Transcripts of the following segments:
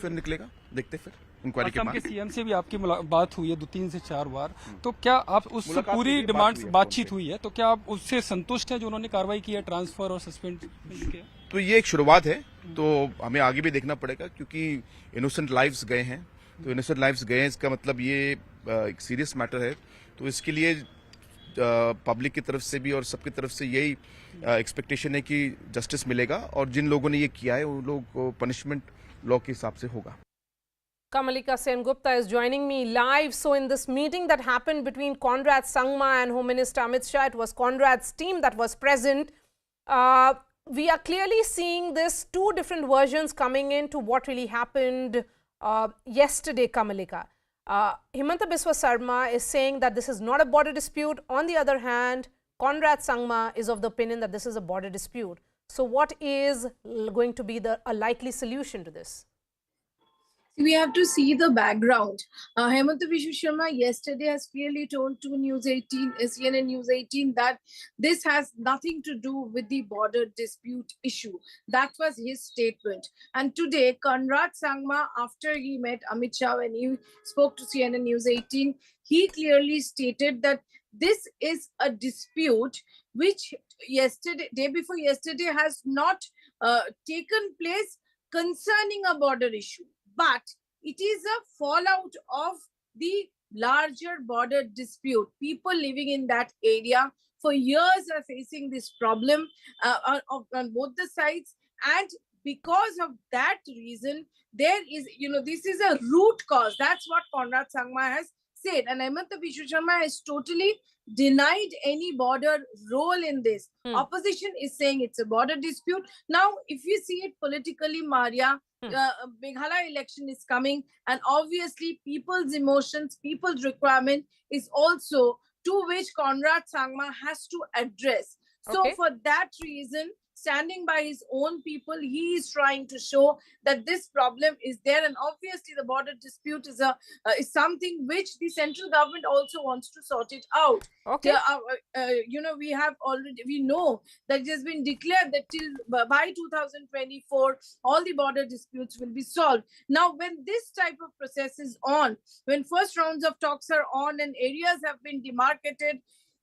फिर निकलेगा, देखते फिर इंक्वायरी के असम बाद। के सीएम से भी आपकी बात हुई है 2-3 से 4 बार, तो क्या आप उस पूरी डिमांड बातचीत हुई है, तो क्या आप उससे संतुष्ट हैं जो उन्होंने कार्रवाई की है ट्रांसफर और सस्पेंड किया? तो ये एक शुरुआत है, तो हमें आगे भी देखना पड़ेगा क्योंकि इनोसेंट लाइव्स गए हैं। तो इनोसेंट लाइव्स गए हैं, इसका मतलब ये एक सीरियस मैटर है। तो इसके लिए पब्लिक की तरफ से भी और सबकी तरफ से यही एक्सपेक्टेशन है कि जस्टिस मिलेगा और जिन लोगों ने ये किया है उन लोगों को पनिशमेंट लॉ के हिसाब से होगा। Kamalika Sengupta is joining me live. So in this meeting that happened between Conrad Sangma and Home Minister Amit Shah, it was Conrad's team that was present. We are clearly seeing this two different versions coming in to what really happened yesterday, Kamalika. Himanta Biswa Sarma is saying that this is not a border dispute. On the other hand, Conrad Sangma is of the opinion that this is a border dispute. So what is going to be a likely solution to this? We have to see the background. Hemanta Biswa Sharma yesterday has clearly told to CNN News 18 that this has nothing to do with the border dispute issue. That was his statement. And today, Conrad Sangma, after he met Amit Shah and he spoke to CNN News 18, he clearly stated that this is a dispute which day before yesterday has not taken place concerning a border issue. But it is a fallout of the larger border dispute. People living in that area for years are facing this problem on both the sides. And because of that reason, there is, this is a root cause. That's what Conrad Sangma has said. And Hemanta Biswa Sharma has totally denied any border role in this. Opposition is saying it's a border dispute. Now, if you see it politically, Maria, Meghalaya election is coming, and obviously people's emotions, people's requirement is also to which Conrad Sangma has to address. So for that reason, standing by his own people, he is trying to show that this problem is there, and obviously the border dispute is something which the central government also wants to sort it out. We know that it has been declared that by 2024 all the border disputes will be solved. Now, when this type of process is on, when first rounds of talks are on and areas have been demarcated,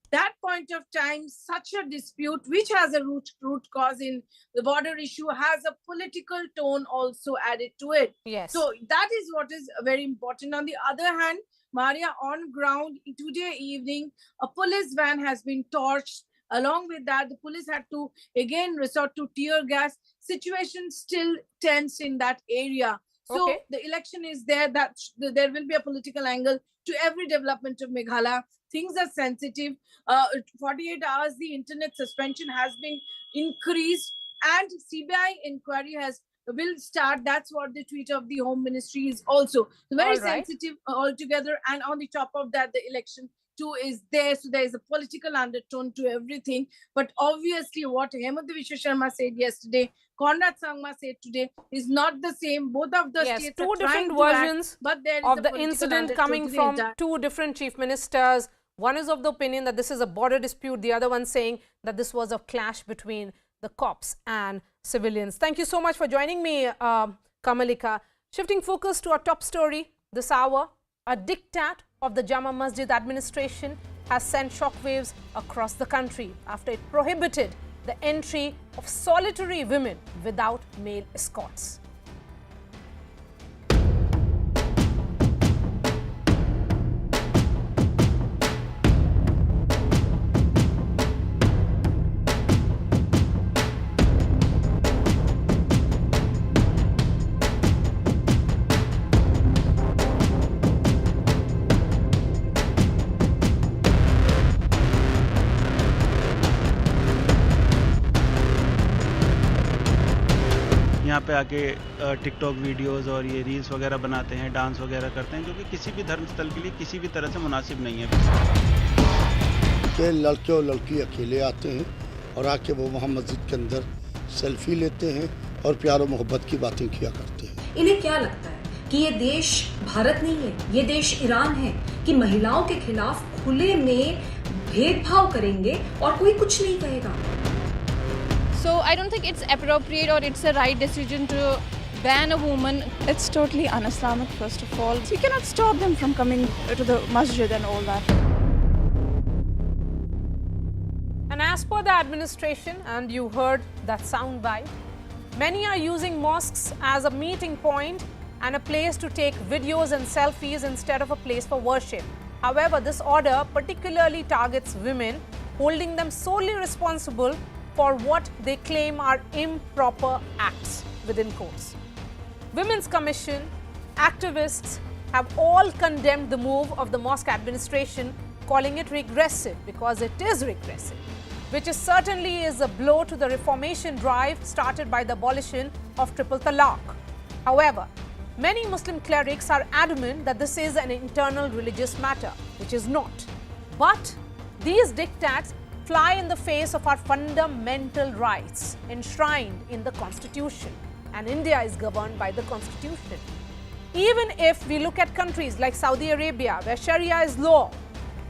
that point of time, such a dispute which has a root cause in the border issue has a political tone also added to it. Yes. So that is what is very important. On the other hand, Maria, on ground today evening, a police van has been torched. Along with that, the police had to again resort to tear gas. Situation still tense in that area. So the election is there, that there will be a political angle to every development of Meghalaya. Things are sensitive. 48 hours, the internet suspension has been increased, and CBI inquiry will start. That's what the tweet of the Home Ministry is also. Very sensitive altogether. And on the top of that, the election too is there. So there is a political undertone to everything. But obviously what Hemanta Biswa Sharma said yesterday, Conrad Sangma said today, is not the same. Both of the states two are trying different to versions act, but there is of the incident coming from two different chief ministers. One is of the opinion that this is a border dispute. The other one saying that this was a clash between the cops and civilians. Thank you so much for joining me, Kamalika. Shifting focus to our top story this hour, a diktat of the Jama Masjid administration has sent shockwaves across the country after it prohibited the entry of solitary women without male escorts. यहाँ पे आके TikTok videos और ये reels वगैरह बनाते हैं, dance वगैरह करते हैं, जो कि किसी भी धर्म स्थल के लिए किसी भी तरह से मुनासिब नहीं है। कि लड़के और लड़की अकेले आते हैं और आके वो वहाँ मस्जिद के अंदर सेल्फी लेते हैं और प्यार और मोहब्बत की बातें किया करते हैं। इन्हें क्या लगता है कि ये देश भारत नहीं है, ये देश ईरान है, कि महिलाओं के खिलाफ खुले में भेदभाव करेंगे और कोई कुछ नहीं कहेगा। So I don't think it's appropriate or it's a right decision to ban a woman. It's totally un-Islamic, first of all. So you cannot stop them from coming to the masjid and all that. And as per the administration, and you heard that soundbite, many are using mosques as a meeting point and a place to take videos and selfies instead of a place for worship. However, this order particularly targets women, holding them solely responsible for what they claim are improper acts within quotes. Women's Commission, activists have all condemned the move of the mosque administration, calling it regressive because it is regressive, which certainly is a blow to the reformation drive started by the abolition of triple talaq. However, many Muslim clerics are adamant that this is an internal religious matter, which is not. But these diktats fly in the face of our fundamental rights enshrined in the Constitution, and India is governed by the Constitution. Even if we look at countries like Saudi Arabia, where Sharia is law,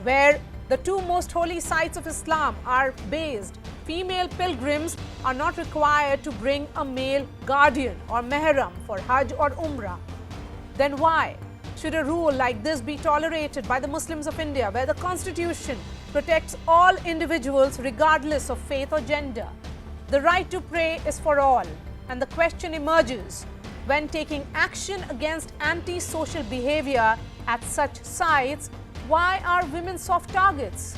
where the two most holy sites of Islam are based, female pilgrims are not required to bring a male guardian or mehram for Hajj or Umrah. Then why should a rule like this be tolerated by the Muslims of India, where the Constitution protects all individuals regardless of faith or gender? The right to pray is for all, and the question emerges, when taking action against anti-social behavior at such sites, why are women soft targets?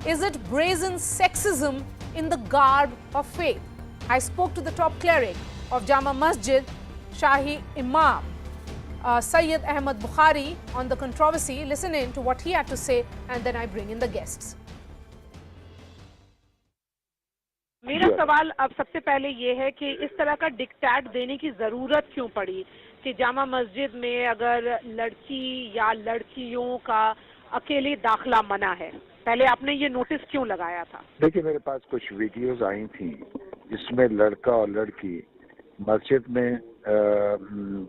Is it brazen sexism in the garb of faith? I spoke to the top cleric of Jama Masjid, Shahi Imam, Sayyid Ahmad Bukhari, on the controversy. Listen in to what he had to say, and then I bring in the guests. मेरा सवाल अब सबसे पहले ये है कि इस तरह का डिक्टेट देने की जरूरत क्यों पड़ी कि जामा मस्जिद में अगर लड़की या लड़कियों का अकेले दाखिला मना है? पहले आपने ये नोटिस क्यों लगाया था? देखिए, मेरे पास कुछ वीडियोस आई थी जिसमें लड़का और लड़की मस्जिद में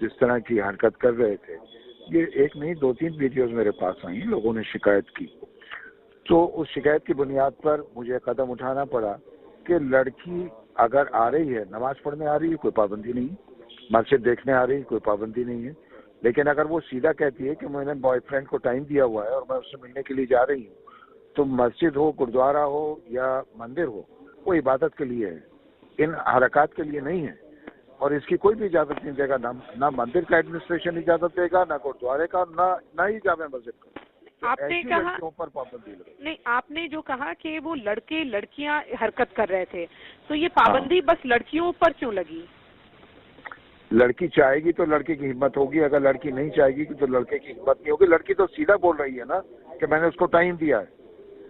जिस तरह की हरकत कर रहे थे। ये एक नहीं, 2-3 वीडियोस मेरे पास आई, लोगों ने शिकायत की। तो उस शिकायत की बुनियाद पर मुझे कदम उठाना पड़ा कि लड़की अगर आ रही है, नमाज पढ़ने आ रही है, कोई पाबंदी नहीं, मस्जिद देखने आ रही है, कोई पाबंदी नहीं है। लेकिन अगर वो सीधा कहती है कि मैंने बॉयफ्रेंड को टाइम दिया हुआ है और मैं उससे मिलने के लिए जा रही हूँ, तो मस्जिद हो, गुरुद्वारा हो या मंदिर हो, वो इबादत के लिए है, इन हरकत के लिए नहीं है। और इसकी कोई भी इजाजत नहीं देगा, ना मंदिर का एडमिनिस्ट्रेशन इजाजत देगा, ना गुरुद्वारे का, ना ही जामे मस्जिद का। तो आपने कहा पर पाबंदी नहीं, आपने जो कहा कि वो लड़के लड़कियां हरकत कर रहे थे, तो ये पाबंदी बस लड़कियों पर क्यों लगी? लड़की चाहेगी तो लड़के की हिम्मत होगी, अगर लड़की नहीं चाहेगी तो लड़के की हिम्मत नहीं होगी। लड़की तो सीधा बोल रही है ना कि मैंने उसको टाइम दिया है।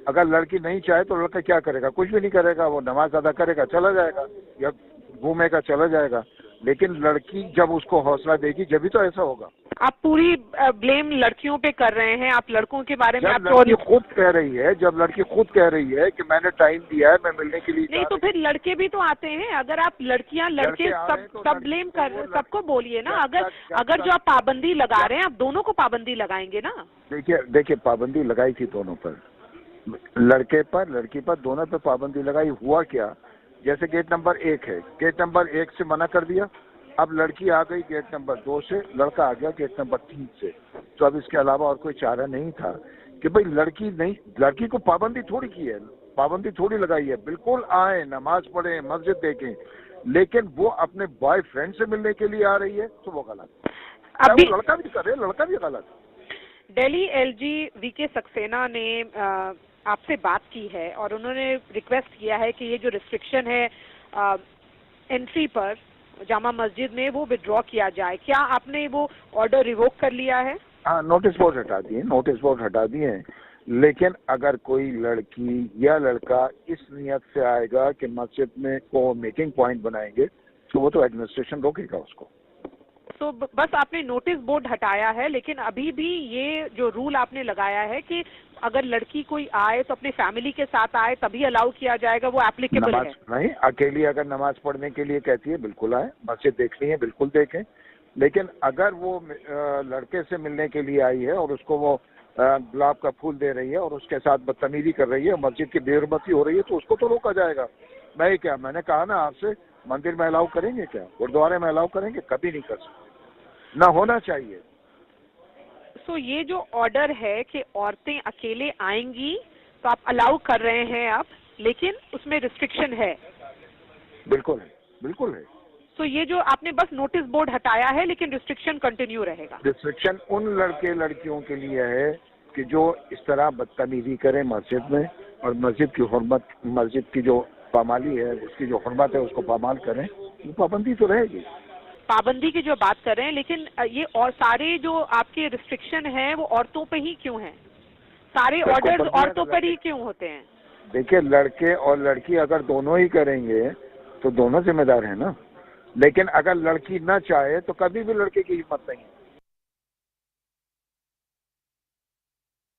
अगर लड़की नहीं चाहे तो लड़का क्या करेगा? कुछ भी नहीं करेगा, वो नमाज अदा करेगा, चला जाएगा या घूमेगा, चला जाएगा। लेकिन लड़की जब उसको हौसला देगी जब तो ऐसा होगा। आप पूरी ब्लेम लड़कियों पे कर रहे हैं, आप लड़कों के बारे में जब लड़की खुद कह रही है, जब लड़की खुद कह रही है कि मैंने टाइम दिया है, मैं मिलने के लिए नहीं, तो फिर लड़के भी तो आते हैं। अगर आप लड़कियां लड़के सब ब्लेम कर, सबको बोलिए ना। अगर जो आप पाबंदी लगा रहे हैं, आप दोनों को पाबंदी लगाएंगे ना। देखिए पाबंदी लगाई थी दोनों पर, लड़के पर लड़की पर, दोनों पर पाबंदी लगाई। हुआ क्या, जैसे गेट नंबर 1 है, गेट नंबर 1 से मना कर दिया, अब लड़की आ गई गेट नंबर 2 से, लड़का आ गया गेट नंबर 3 से। तो अब इसके अलावा और कोई चारा नहीं था कि भाई लड़की को पाबंदी थोड़ी की है, पाबंदी थोड़ी लगाई है। बिल्कुल आए, नमाज पढ़े, मस्जिद देखें, लेकिन वो अपने बॉयफ्रेंड से मिलने के लिए आ रही है तो वो गलत। अभी लड़का भी करे, लड़का भी गलत। दिल्ली एलजी वीके सक्सेना ने आपसे बात की है और उन्होंने रिक्वेस्ट किया है कि ये जो रिस्ट्रिक्शन है एंट्री पर जामा मस्जिद में, वो विड्रॉ किया जाए। क्या आपने वो ऑर्डर रिवोक कर लिया है? हाँ, नोटिस बोर्ड हटा दिए हैं। लेकिन अगर कोई लड़की या लड़का इस नियत से आएगा कि मस्जिद में को मीटिंग पॉइंट बनाएंगे, तो वो तो एडमिनिस्ट्रेशन रोकेगा उसको। तो बस आपने नोटिस बोर्ड हटाया है, लेकिन अभी भी ये जो रूल आपने लगाया है कि अगर लड़की कोई आए तो अपनी फैमिली के साथ आए तभी अलाउ किया जाएगा, वो एप्लीकेबल है? नहीं, अकेली अगर नमाज पढ़ने के लिए कहती है बिल्कुल आए, मस्जिद देखनी है बिल्कुल देखें। लेकिन अगर वो लड़के से मिलने के लिए आई है और उसको वो गुलाब का फूल दे रही है और उसके साथ बदतमीजी कर रही है, मस्जिद की बेहरमती हो रही है, तो उसको तो रोका जाएगा। मैंने कहा ना आपसे, मंदिर में अलाउ करेंगे क्या? गुरुद्वारे में अलाउ करेंगे? कभी नहीं कर सकते, ना होना चाहिए। सो ये जो ऑर्डर है कि औरतें अकेले आएंगी तो आप अलाउ कर रहे हैं आप, लेकिन उसमें रिस्ट्रिक्शन है। बिल्कुल है, बिल्कुल है। तो ये जो आपने बस नोटिस बोर्ड हटाया है, लेकिन रिस्ट्रिक्शन कंटिन्यू रहेगा। रिस्ट्रिक्शन उन लड़के लड़कियों के लिए है कि जो इस तरह बदतमीजी करें मस्जिद में, और मस्जिद की हुर्मत, मस्जिद की जो पामाली है, उसकी जो हुर्मत है, उसको पामाल करें, वो पाबंदी तो रहेगी। पाबंदी की जो बात कर रहे हैं, लेकिन ये और सारे जो आपके रिस्ट्रिक्शन है वो औरतों पे ही क्यों हैं? सारे ऑर्डर्स औरतों पर ही क्यों होते हैं? देखिए, लड़के और लड़की अगर दोनों ही करेंगे तो दोनों जिम्मेदार हैं ना। लेकिन अगर लड़की ना चाहे तो कभी भी लड़के की हिम्मत नहीं है।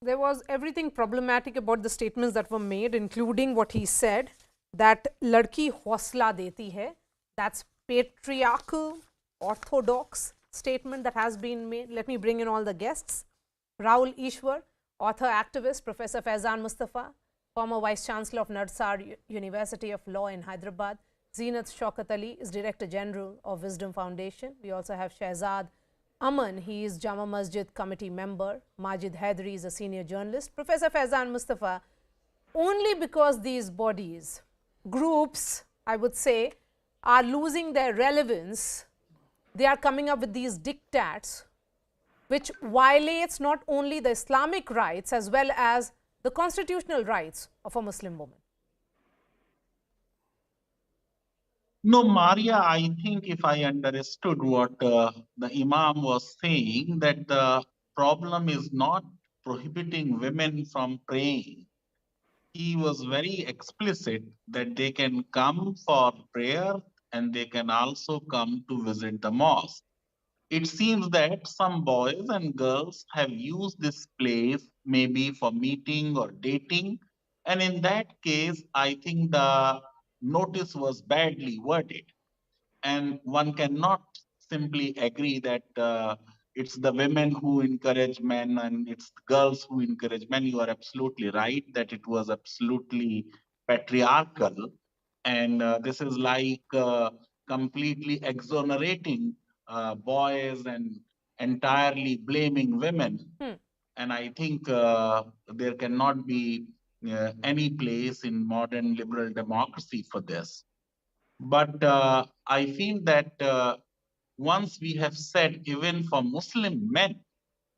There was everything problematic about the statements that were made, including what he said that ladki hausla deti hai. That's patriarchal, orthodox statement that has been made. Let me bring in all the guests. Rahul Ishwar, author, activist, Professor Faizan Mustafa, former Vice Chancellor of Narsar University of Law in Hyderabad. Zeenat Shaukat Ali is Director General of Wisdom Foundation. We also have Shehzad Aman, he is Jama Masjid committee member. Majid Haidari is a senior journalist. Professor Faizan Mustafa, only because these bodies, groups, I would say, are losing their relevance, they are coming up with these diktats, which violates not only the Islamic rights as well as the constitutional rights of a Muslim woman. No, Maria, I think if I understood what the Imam was saying, that the problem is not prohibiting women from praying. He was very explicit that they can come for prayer and they can also come to visit the mosque. It seems that some boys and girls have used this place maybe for meeting or dating. And in that case, I think the notice was badly worded. And one cannot simply agree that it's the women who encourage men and it's the girls who encourage men. You are absolutely right that it was absolutely patriarchal. And this is like completely exonerating boys and entirely blaming women. And I think there cannot be any place in modern liberal democracy for this. But I feel that once we have said, even for Muslim men,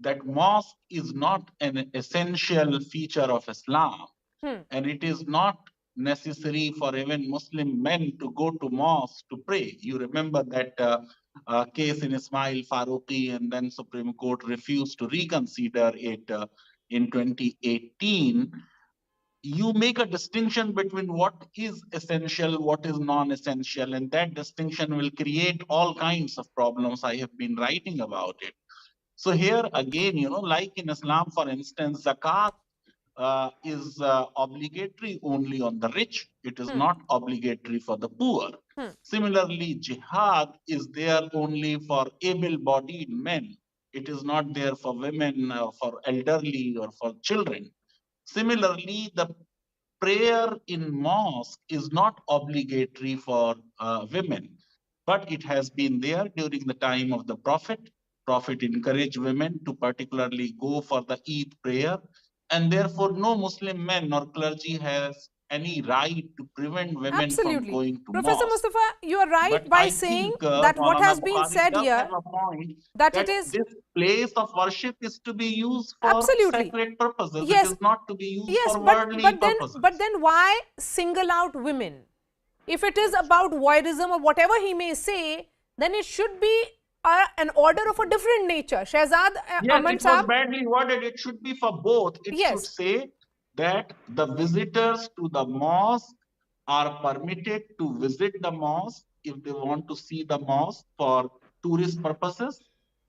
that mosque is not an essential feature of Islam, and it is not necessary for even Muslim men to go to mosque to pray. You remember that case in Ismail Faruqi, and then Supreme Court refused to reconsider it in 2018. You make a distinction between what is essential, what is non-essential, and that distinction will create all kinds of problems. I have been writing about it. So here again, like in Islam, for instance, zakat is obligatory only on the rich. It is not obligatory for the poor. Similarly, jihad is there only for able-bodied men. It is not there for women, for elderly, or for children. Similarly, the prayer in mosque is not obligatory for women, but it has been there during the time of the Prophet. Prophet encouraged women to particularly go for the Eid prayer, and therefore no Muslim men or clergy has any right to prevent women from going to Professor mosque. Mustafa, you are right But by I saying think, that what Maulana has been Bukhari said does here, have a point that it is this place of worship is to be used for absolutely sacred purposes. Yes. It is not to be used yes, for worldly purposes. but then why single out women? If it is about voyeurism or whatever he may say, then it should be an order of a different nature. Shehzad Yes, Aman it was Saab. badly worded. It should be for both. It Yes. should say that the visitors to the mosque are permitted to visit the mosque if they want to see the mosque for tourist purposes.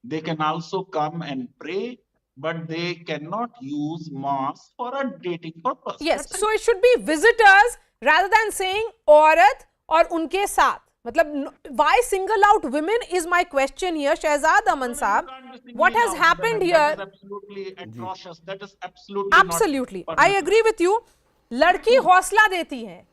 They can also come and pray, but they cannot use mosque for a dating purpose. Yes, That's so it should be visitors rather than saying औरत और उनके साथ. मतलब why single out women is my question here. Shehzad Aman Saab, what has happened here? That is absolutely atrocious. That is absolutely Absolutely, not I agree with you. लड़की हौसला देती है.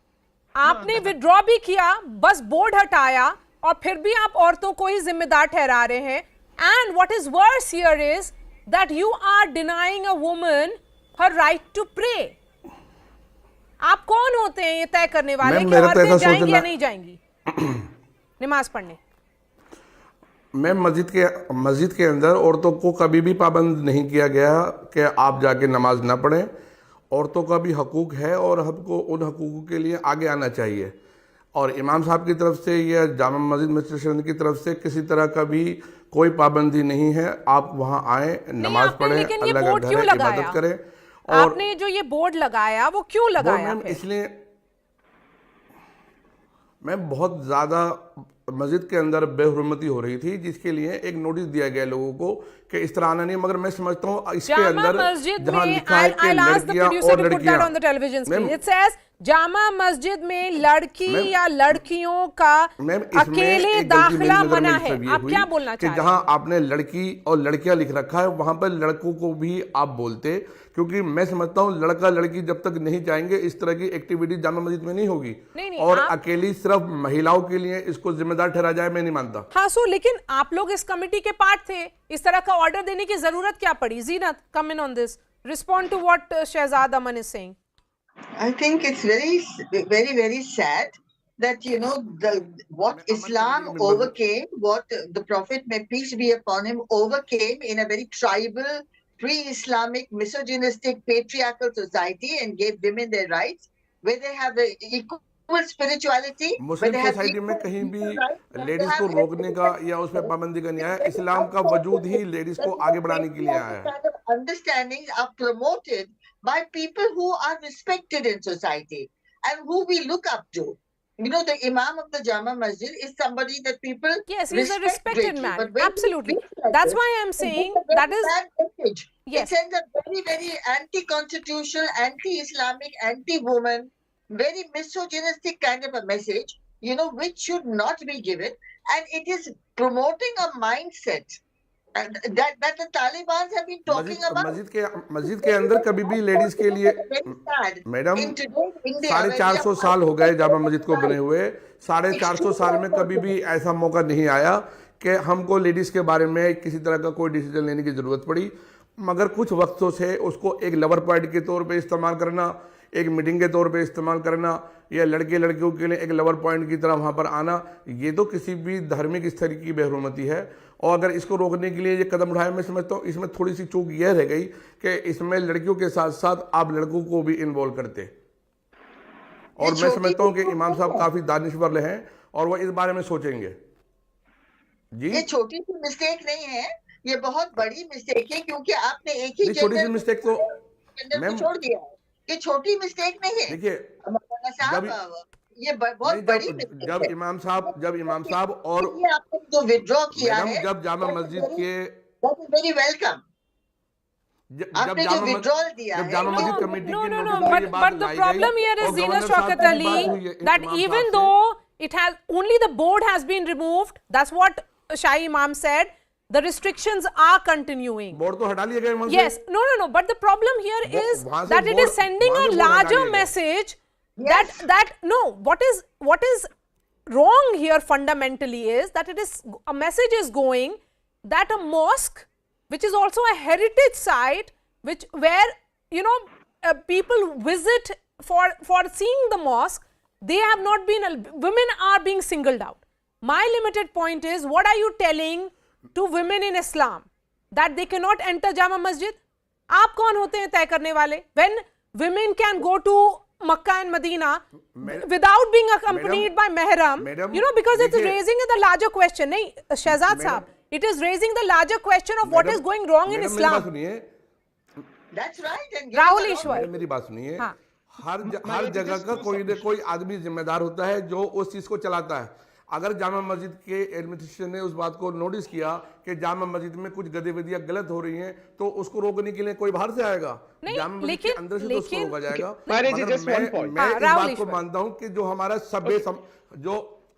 आपने विड्रॉ भी किया, बस बोर्ड हटाया, और फिर भी आप औरतों को ही जिम्मेदार ठहरा रहे हैं. And what is worse here is that you are denying a woman her right to pray. आप कौन होते हैं ये तय करने वाले कि औरतें जाएंगी या नहीं जाएंगी नमाज पढ़ने? मैम, मस्जिद के अंदर औरतों को कभी भी पाबंद नहीं किया गया कि आप जाके नमाज ना पढ़ें. औरतों का भी हकूक है और हमको उन हकूकों के लिए आगे आना चाहिए. और इमाम साहब की तरफ से या जामा मस्जिद एडमिनिस्ट्रेशन की तरफ से किसी तरह का भी कोई पाबंदी नहीं है. आप वहां आए, नमाज पढ़ें, अल्लाह का घर है, इबादत करें. और आपने जो ये बोर्ड लगाया वो क्यों लगाया? मैम इसलिए मैम बहुत ज्यादा मस्जिद के अंदर बेहुरमती हो रही थी, जिसके लिए एक नोटिस दिया गया लोगों को कि इस तरह आना नहीं. मगर मैं समझता हूँ इसके अंदर जहाँ लिखा है कि लड़कियां और लड़कियां, जामा मस्जिद में लड़की या लड़कियों का अकेले दाखिला मना है. आप क्या बोलना चाहते हैं? जहां आपने लड़की और लड़कियां लिख रखा है वहां पर लड़कों को भी आप बोलते, क्योंकि मैं समझता हूं लड़का लड़की जब तक नहीं जाएंगे इस तरह की एक्टिविटी जामा मस्जिद में नहीं होगी. और अकेली सिर्फ महिलाओं के लिए इसको जिम्मेदार ठहरा जाए, मैं नहीं मानता. हाँ सो, लेकिन आप लोग इस कमेटी के पार्ट थे, इस तरह का ऑर्डर देने की जरूरत क्या पड़ी? Zeenat, come in on this, respond to what Shehzad Aman is saying. I think it's very sad that, you know, what Islam overcame, what the Prophet, may peace be upon him, overcame in a very tribal, pre-Islamic, misogynistic, patriarchal society and gave women their rights, where they have equal spirituality. Muslim society में कहीं भी ladies को रोकने का या उस पर पाबंदी का नहीं आया. इस्लाम का वजूद ही लेडीज को आगे बढ़ाने के लिए आया है. Understandings are promoted by people who are respected in society and who we look up to. You know, the Imam of the Jama Masjid is somebody that people yes, he's a respected man. Absolutely. That's why I'm saying that is message. Yes. It sends a very anti-constitutional, anti-Islamic, anti-woman, very misogynistic kind of a message, you know, which should not be given, and it is promoting a mindset that the Taliban have been talking about. मस्जिद के अंदर कभी भी ladies के लिए, madam, 450 साल हो गए जामा मस्जिद को बने हुए. 450 साल में कभी भी ऐसा मौका नहीं आया कि हमको लेडीज के बारे में किसी तरह का कोई डिसीजन लेने की जरूरत पड़ी. मगर कुछ वक्तों से उसको एक लवर पॉइंट के तौर पे इस्तेमाल करना, एक मीटिंग के तौर पे इस्तेमाल करना, या लड़के लड़कियों के लिए एक लवर पॉइंट की तरह वहां पर आना, ये तो किसी भी धार्मिक स्तर की बेहुरमती है. और अगर इसको रोकने के लिए ये कदम उठाया, मैं समझता हूँ इसमें थोड़ी सी चूक यह रह गई कि इसमें लड़कियों के साथ साथ आप लड़कों को भी इन्वॉल्व करते. और मैं समझता हूँ कि इमाम साहब काफी दानिश्वर हैं और वो इस बारे में सोचेंगे. जी, ये छोटी सी मिस्टेक नहीं है, ये बहुत बड़ी मिस्टेक है, क्योंकि आपने एक ही छोटी सी मिस्टेक तो मैम छोड़ दिया है. ये छोटी मिस्टेक नहीं है. देखिए, ये बहुत बड़ी जब इमाम साहब और आपने जो विड्रॉ किया है, जब जामा मस्जिद के वेरी वेलकम, आपने जो विड्रॉल दिया है, Jama Masjid committee but the problem here is Zina Shaukat Ali, that even though it has only the board has been removed, that's what Shahi Imam said, the restrictions are continuing. Board तो हटा लिया गया वहां से. Yes, no, but the problem here is that it is sending a larger message. Yes. That no, what is wrong here fundamentally is that it is a message is going that a mosque, which is also a heritage site, where you know people visit for seeing the mosque, they have not been, women are being singled out. My limited point is, what are you telling to women in Islam that they cannot enter Jama Masjid? आप कौन होते हैं तय करने वाले? When women can go to Makkah and Medina without being accompanied by Mehram, you know, because it's raising the larger question. नहीं, Shahzad Saab, it is raising the larger question of what is going wrong in Islam. That's right. Rahul ईश्वर, मेरी बात सुनिए. हर जगह का कोई न कोई आदमी जिम्मेदार होता है जो उस चीज को चलाता है. अगर जामा मस्जिद के एडमिनिस्ट्रेशन ने उस बात को नोटिस किया कि जामा मस्जिद में कुछ गतिविधियां गलत हो रही हैं, तो उसको रोकने के लिए कोई बाहर से आएगा? जामा मस्जिद के अंदर से तो उसको रोका जाएगा. मैं इस बात को मानता हूं कि जो हमारा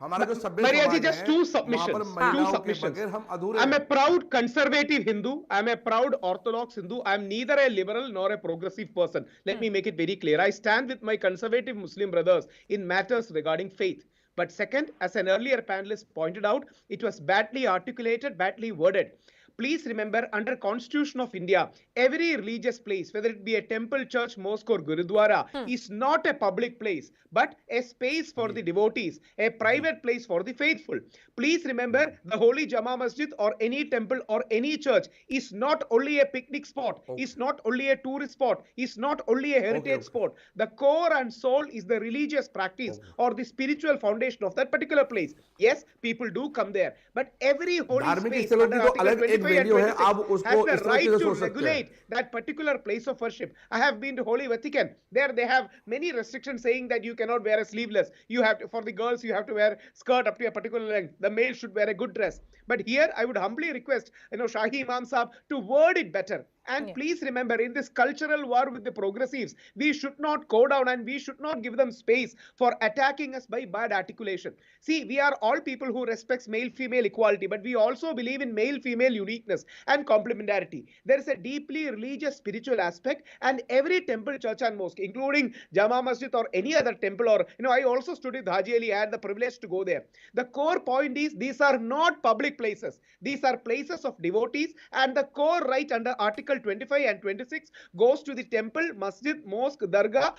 हमारा जो सभ्य Maria ji, समाज just है, two वहां पर submissions. महिलाओं के बगैर हम अधूरे I'm a हैं। proud conservative Hindu. I'm a proud Orthodox Hindu. I'm neither a liberal nor a progressive person. Let me make it very clear. I stand with my conservative Muslim brothers in matters regarding faith. But second, as an earlier panelist pointed out, it was badly articulated, badly worded. Please remember, under Constitution of India, every religious place, whether it be a temple, church, mosque or gurudwara, is not a public place, but a space for the devotees, a private place for the faithful. Please remember, the holy Jama Masjid or any temple or any church is not only a picnic spot, is not only a tourist spot, is not only a heritage spot. The core and soul is the religious practice or the spiritual foundation of that particular place. Yes, people do come there, but every holy धार्मिक space स्थलों under की तो Article अलग एक 25 and value है, 26 आप has उसको the इस तरह right से to सोच सकते हैं। regulate that particular place of worship. I have been to Holy Vatican. There they have many restrictions saying that you cannot wear a sleeveless. You have to, for the girls, you have to wear skirt up to a particular length. The male should wear a good dress. But here I would humbly request, Shahi Imam Sahab to word it better. And please remember, in this cultural war with the progressives, we should not go down and we should not give them space for attacking us by bad articulation. See, we are all people who respects male-female equality, but we also believe in male-female uniqueness and complementarity. There is a deeply religious spiritual aspect, and every temple, church and mosque, including Jama Masjid or any other temple, or I also studied Haji Ali, I had the privilege to go there. The core point is these are not public places. These are places of devotees, and the core right under Article 25 and 26 goes to the temple, masjid, mosque, dargah,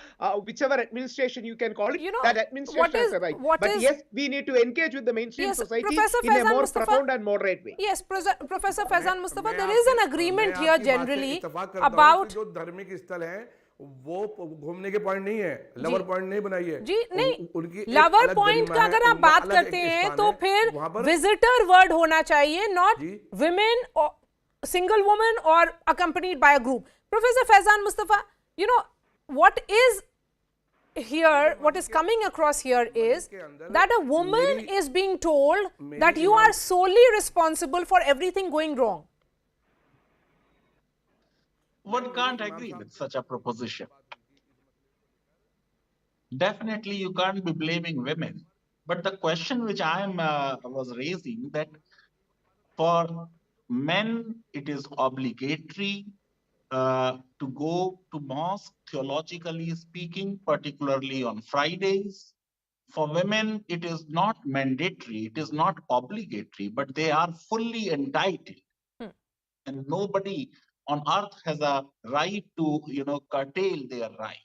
whichever administration you can call it. That administration has a right. But yes, we need to engage with the mainstream society in a more profound and moderate way. Yes, Professor Faizan Mustafa, there is an agreement here generally about जो धार्मिक स्थल है वो घूमने के point नहीं है, lover point नहीं बनाइए जी, नहीं, उनकी लवर पॉइंट का अगर आप बात करते हैं तो फिर विजिटर वर्ड होना चाहिए, not women single woman or accompanied by a group. Professor Faizan Mustafa, what is here, what is coming across here is that a woman is being told that you are solely responsible for everything going wrong. One can't agree with such a proposition. Definitely, you can't be blaming women. But the question which I was raising, that for men, it is obligatory to go to mosque, theologically speaking, particularly on Fridays. For women, it is not mandatory, it is not obligatory, but they are fully entitled. And nobody on earth has a right to, curtail their right.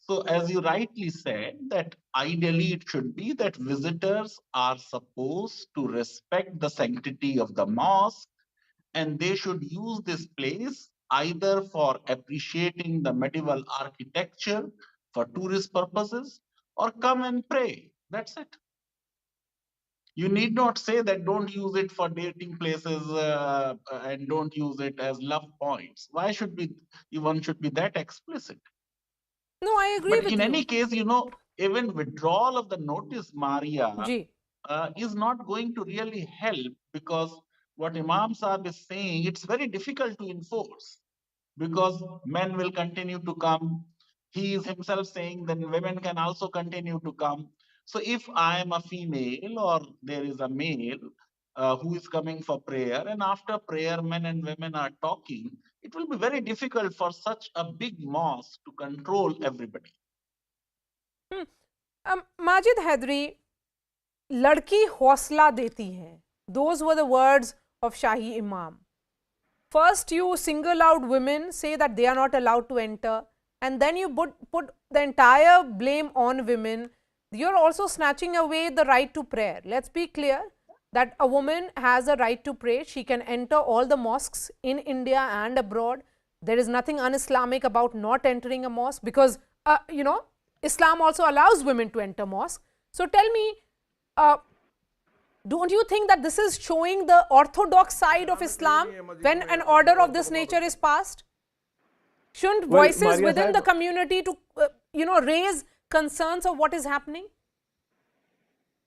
So as you rightly said, that ideally it should be that visitors are supposed to respect the sanctity of the mosque, and they should use this place either for appreciating the medieval architecture for tourist purposes or come and pray. That's it. You need not say that don't use it for dating places and don't use it as love points. Why should one should be that explicit? No, I agree with you. But in any case, even withdrawal of the notice, Maria, is not going to really help, because what Imam Sahib is saying, it's very difficult to enforce because men will continue to come. He is himself saying that women can also continue to come. So if I am a female or there is a male who is coming for prayer, and after prayer men and women are talking, it will be very difficult for such a big mosque to control everybody. Majid Haidari, ladki hausla deti hai. Those were the words of Shahi Imam. First you single out women, say that they are not allowed to enter, and then you put the entire blame on women. You're also snatching away the right to prayer. Let's be clear that a woman has a right to pray. She can enter all the mosques in India and abroad. There is nothing un-Islamic about not entering a mosque, because, Islam also allows women to enter mosque. So tell me, don't you think that this is showing the orthodox side of Islam when an order of this nature is passed? Shouldn't voices within the community to, raise concerns of what is happening?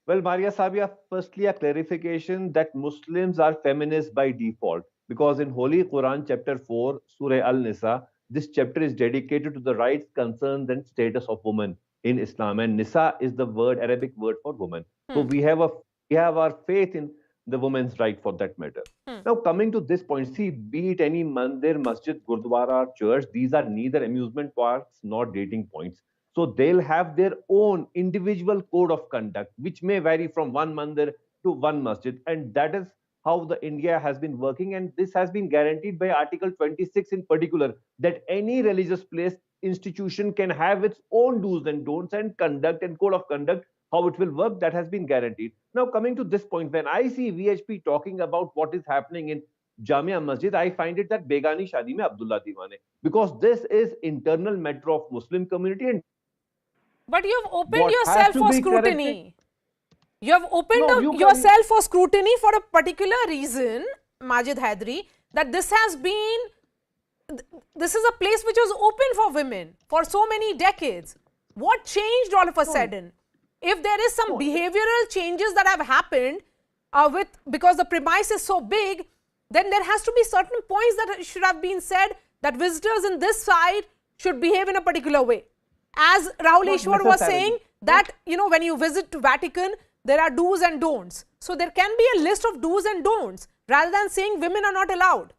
Well, Maria Sabia, firstly, a clarification that Muslims are feminists by default, because in Holy Quran, chapter 4, Surah Al-Nisa, this chapter is dedicated to the rights, concerns, and status of women in Islam. And Nisa is the Arabic word for woman. So we have our faith in the women's right for that matter. Now coming to this point, see, be it any mandir, masjid, gurdwara, church, these are neither amusement parks nor dating points. So they'll have their own individual code of conduct, which may vary from one mandir to one masjid, and that is how the India has been working, and this has been guaranteed by Article 26 in particular, that any religious place institution can have its own do's and don'ts and conduct and code of conduct. How it will work, that has been guaranteed. Now coming to this point, when I see VHP talking about what is happening in Jama Masjid, I find it that Begani Shadi mein Abdullah Diwane, because this is internal matter of Muslim community. And but you've opened yourself for scrutiny. You have opened yourself for scrutiny for a particular reason, Majid Haidari, that this is a place which was open for women for so many decades. What changed all of a sudden? If there is some behavioral changes that have happened because the premise is so big, then there has to be certain points that should have been said that visitors in this side should behave in a particular way. As Rahul Ishwar was saying that, you know, when you visit to Vatican, there are do's and don'ts. So there can be a list of do's and don'ts rather than saying women are not allowed.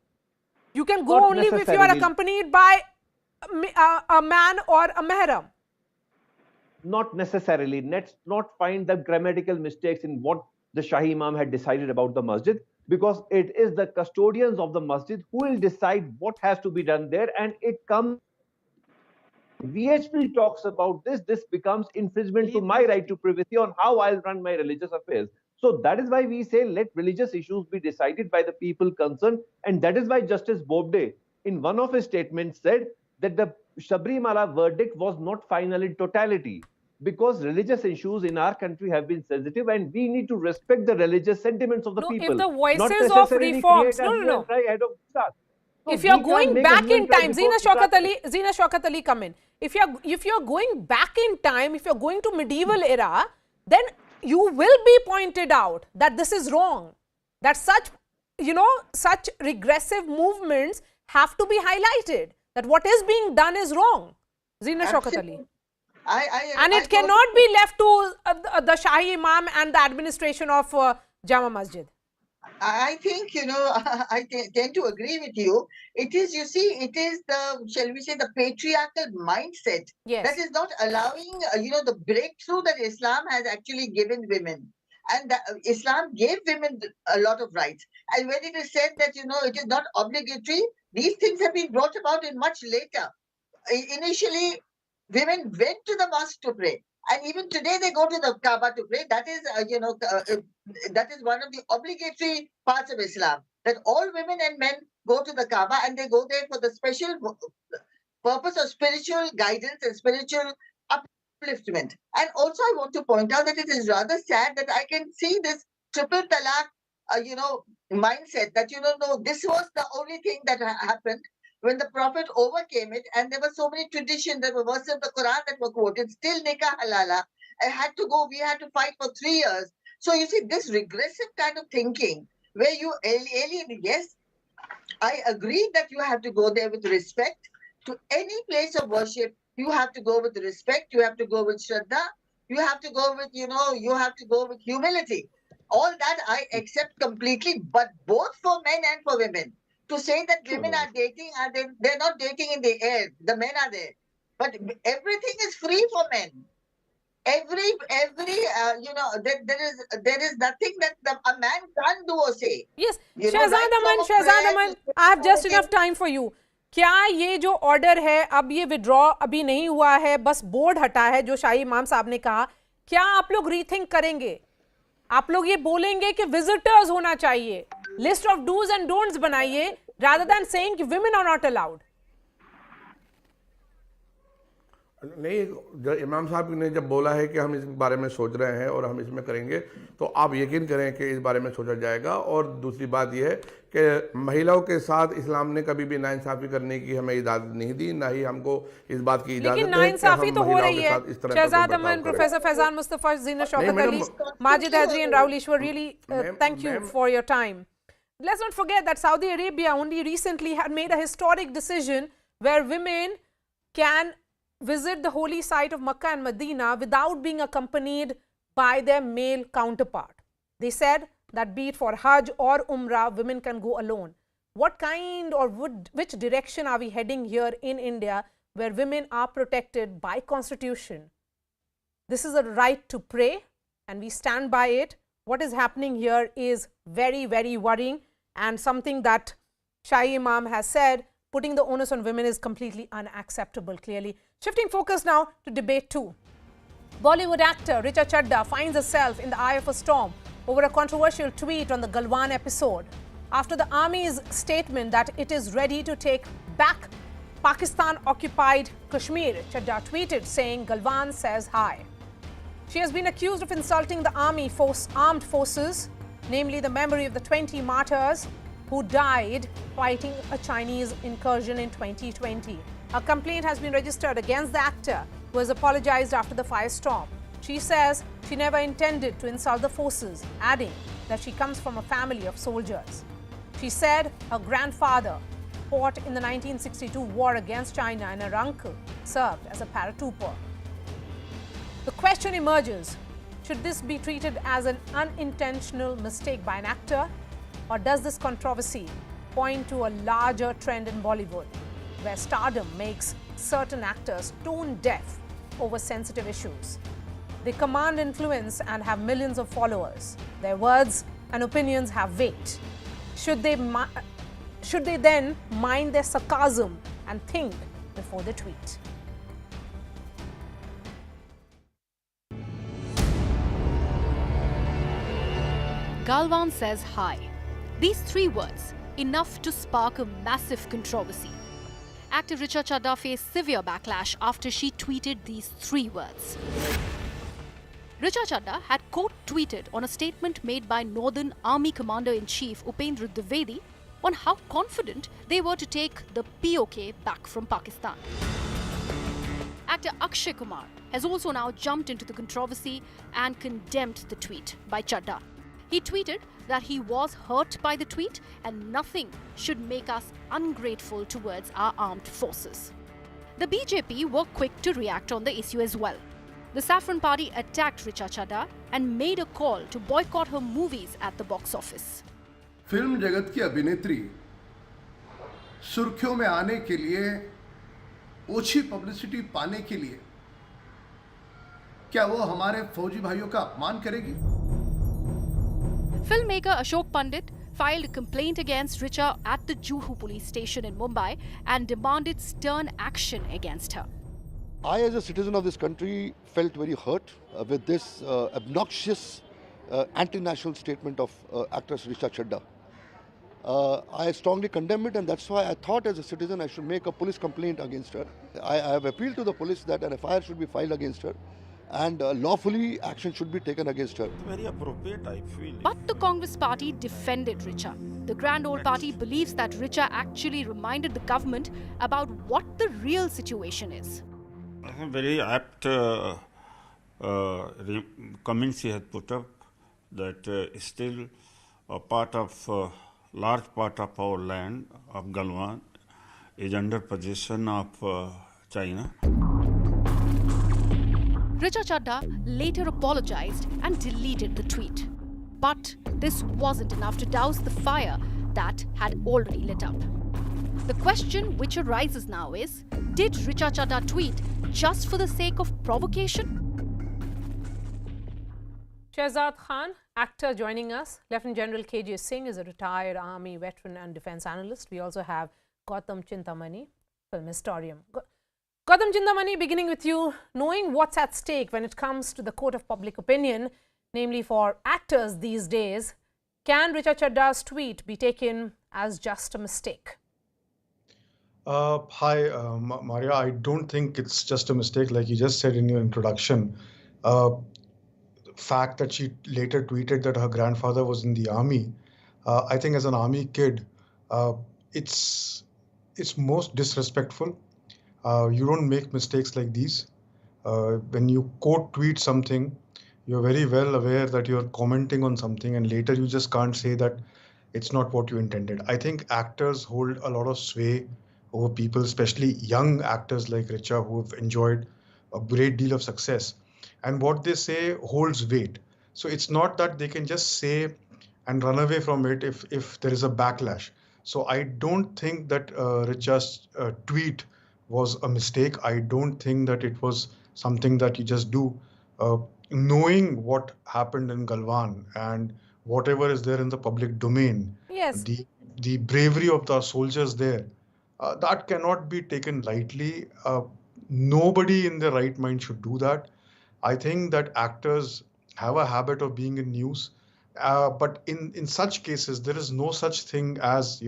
You can go only if you are accompanied by a man or a mahram. Not necessarily. Let's not find the grammatical mistakes in what the Shahi Imam had decided about the masjid, because it is the custodians of the masjid who will decide what has to be done there, and it comes. VHP talks about this becomes infringement to my right to privacy on how I'll run my religious affairs. So that is why we say let religious issues be decided by the people concerned, and that is why Justice Bobde in one of his statements said that the Sabrimala verdict was not final in totality, because religious issues in our country have been sensitive and we need to respect the religious sentiments of the people. If the voices of reforms, no. If you are going back in time, Zina Shaukat Ali come in. If you are going back in time, if you are going to medieval era, then you will be pointed out that this is wrong. That such regressive movements have to be highlighted. That what is being done is wrong. Zina Shaukat Ali. And it cannot be left to the Shahi Imam and the administration of Jama Masjid. I think, I tend to agree with you. It is, you see, it is the, shall we say, the patriarchal mindset that is not allowing, the breakthrough that Islam has actually given women. And Islam gave women a lot of rights. And when it is said that, it is not obligatory, these things have been brought about in much later. Initially, women went to the mosque to pray. And even today, they go to the Kaaba to pray. That is, that is one of the obligatory parts of Islam. That all women and men go to the Kaaba and they go there for the special purpose of spiritual guidance and spiritual upliftment. And also, I want to point out that it is rather sad that I can see this triple talaq, mindset that, no, this was the only thing that happened. When the Prophet overcame it, and there were so many traditions, there were verses of the Quran that were quoted, still nikah halala. We had to fight for 3 years. So you see, this regressive kind of thinking, where you alienate, yes, I agree that you have to go there with respect. To any place of worship, you have to go with respect, you have to go with shraddha, you have to go with, you have to go with humility. All that I accept completely, but both for men and for women. To say that women are dating, they're not dating in the air. The men are there, but everything is free for men. There is nothing that a man can't do or say. Yes, Shahzad Aman, I have just enough time for you. क्या ये जो order है अब ये withdraw अभी नहीं हुआ है, बस बोर्ड हटा है जो शाही इमाम साहब ने कहा, क्या आप लोग रीथिंक करेंगे? आप लोग ये बोलेंगे कि विजिटर्स होना चाहिए, list of dos and don'ts बनाइए, rather than saying कि women are not allowed? नहीं, जब इमाम साहब ने जब बोला है कि हम इस बारे में सोच रहे हैं और हम इसमें करेंगे, तो आप यकीन करें कि इस बारे में सोचा जाएगा। और दूसरी बात यह है कि महिलाओं के साथ इस्लाम ने कभी भी नाइंसाफी करने की हमें इजाजत नहीं दी, ना ही हमको इस बात की इजाजत है। लेकिन नाइंसाफी तो हो रही है। Shehzad Aman, professor Faizan Mustafa, Zeena Shaukat Ali, Majid Haidari and Rahul Ishwar, really thank you for your time. Let's not forget that Saudi Arabia only recently had made a historic decision where women can visit the holy site of Makkah and Medina without being accompanied by their male counterpart. They said that be it for Hajj or Umrah, women can go alone. What kind or which direction are we heading here in India, where women are protected by constitution? This is a right to pray, and we stand by it. What is happening here is very, very worrying, and something that Shahi Imam has said, putting the onus on women is completely unacceptable, clearly. Shifting focus now to debate 2. Bollywood actor Richa Chadha finds herself in the eye of a storm over a controversial tweet on the Galwan episode. After the army's statement that it is ready to take back Pakistan-occupied Kashmir, Chadha tweeted saying, "Galwan says hi." She has been accused of insulting the armed forces, namely the memory of the 20 martyrs who died fighting a Chinese incursion in 2020. A complaint has been registered against the actor, who has apologized after the firestorm. She says she never intended to insult the forces, adding that she comes from a family of soldiers. She said her grandfather fought in the 1962 war against China and her uncle served as a paratrooper. The question emerges, should this be treated as an unintentional mistake by an actor, or does this controversy point to a larger trend in Bollywood, where stardom makes certain actors tone deaf over sensitive issues? They command influence and have millions of followers. Their words and opinions have weight. Should they then mind their sarcasm and think before they tweet? Galwan says hi. These 3 words, enough to spark a massive controversy. Actor Richa Chadha faced severe backlash after she tweeted these 3 words. Richa Chadha had quote-tweeted on a statement made by Northern Army Commander-in-Chief Upendra Dwivedi on how confident they were to take the POK back from Pakistan. Actor Akshay Kumar has also now jumped into the controversy and condemned the tweet by Chadha. He tweeted that he was hurt by the tweet and nothing should make us ungrateful towards our armed forces. The BJP were quick to react on the issue as well. The Saffron Party attacked Richa Chadha and made a call to boycott her movies at the box office. Film जगत की अभिनेत्री सुर्खियों में आने के लिए, ओछी publicity पाने के लिए क्या वो हमारे फौजी भाइयों का अपमान करेगी? Filmmaker Ashok Pandit filed a complaint against Richa at the Juhu police station in Mumbai and demanded stern action against her. I, as a citizen of this country, felt very hurt with this obnoxious anti-national statement of actress Richa Chadha. I strongly condemn it, and that's why I thought as a citizen I should make a police complaint against her. I have appealed to the police that an FIR should be filed against her and lawfully action should be taken against her. Very appropriate, I feel. But the Congress party defended Richa. The Grand Old Party believes that Richa actually reminded the government about what the real situation is. Very apt comments he has put up, that still a large part of our land of Galwan is under possession of China. Richa Chadha later apologized and deleted the tweet. But this wasn't enough to douse the fire that had already lit up. The question which arises now is, did Richa Chadha tweet just for the sake of provocation? Shehzad Khan, actor, joining us. Lieutenant General K.J. Singh is a retired army veteran and defense analyst. We also have Gautam Chintamani, film historian. Gautam Chintamani, beginning with you, knowing what's at stake when it comes to the court of public opinion, namely for actors these days, can Richa Chadha's tweet be taken as just a mistake? Hi, Maria. I don't think it's just a mistake, like you just said in your introduction. Fact that she later tweeted that her grandfather was in the army, I think as an army kid, it's most disrespectful. You don't make mistakes like these. When you quote tweet something, you're very well aware that you're commenting on something, and later you just can't say that it's not what you intended. I think actors hold a lot of sway over people, especially young actors like Richa, who have enjoyed a great deal of success. and what they say holds weight. So it's not that they can just say and run away from it if there is a backlash. So I don't think that Richa's tweet was a mistake. I don't think that it was something that you just do. Knowing what happened in Galwan and whatever is there in the public domain, Yes. the bravery of the soldiers there, that cannot be taken lightly. Nobody in their right mind should do that. I think that actors have a habit of being in news, but in such cases, there is no such thing as,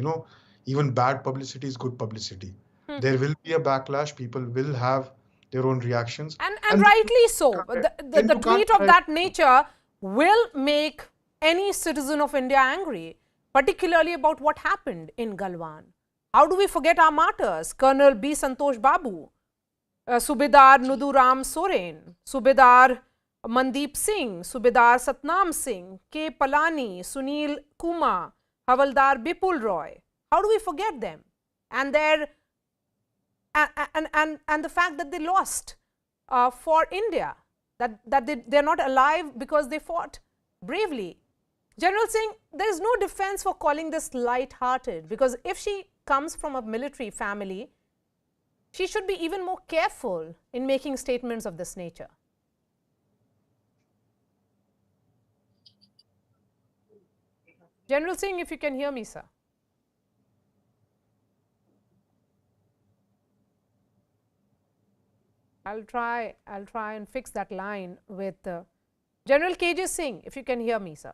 even bad publicity is good publicity. There will be a backlash. People will have their own reactions. And rightly so. The tweet of that nature will make any citizen of India angry, particularly about what happened in Galwan. How do we forget our martyrs? Colonel B. Santosh Babu, Subedar Nuduram Soren, Subedar Mandeep Singh, Subedar Satnam Singh, K. Palani, Sunil Kuma, Havaldar Bipul Roy. How do we forget them? And their and the fact that they lost for India, that they're not alive because they fought bravely. General Singh, there is no defense for calling this light-hearted, because if she comes from a military family, she should be even more careful in making statements of this nature. General Singh, if you can hear me, sir. I'll try and fix that line with General KJ Singh, if you can hear me, sir.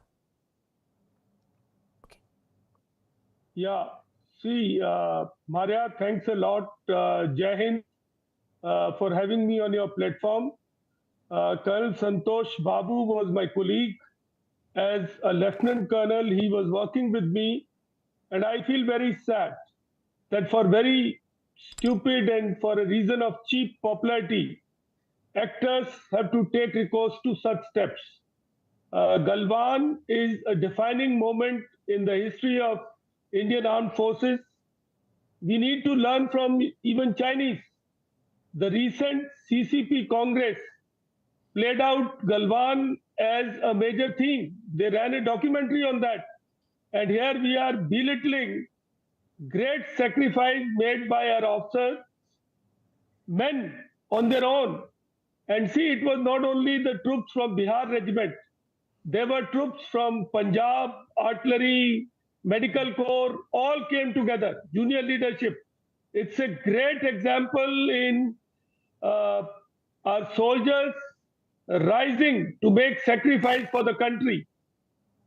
Okay. Yeah, see, Maria, thanks a lot, Jai Hind, for having me on your platform. Colonel Santosh Babu was my colleague. As a Lieutenant Colonel, he was working with me, and I feel very sad that for very stupid and for a reason of cheap popularity, actors have to take recourse to such steps. Galwan is a defining moment in the history of Indian Armed Forces. We need to learn from even Chinese. The recent CCP Congress played out Galwan as a major theme. They ran a documentary on that. And here we are belittling great sacrifice made by our officers, men on their own. And see, it was not only the troops from Bihar regiment. There were troops from Punjab, artillery, medical corps, all came together, junior leadership. It's a great example in our soldiers rising to make sacrifice for the country.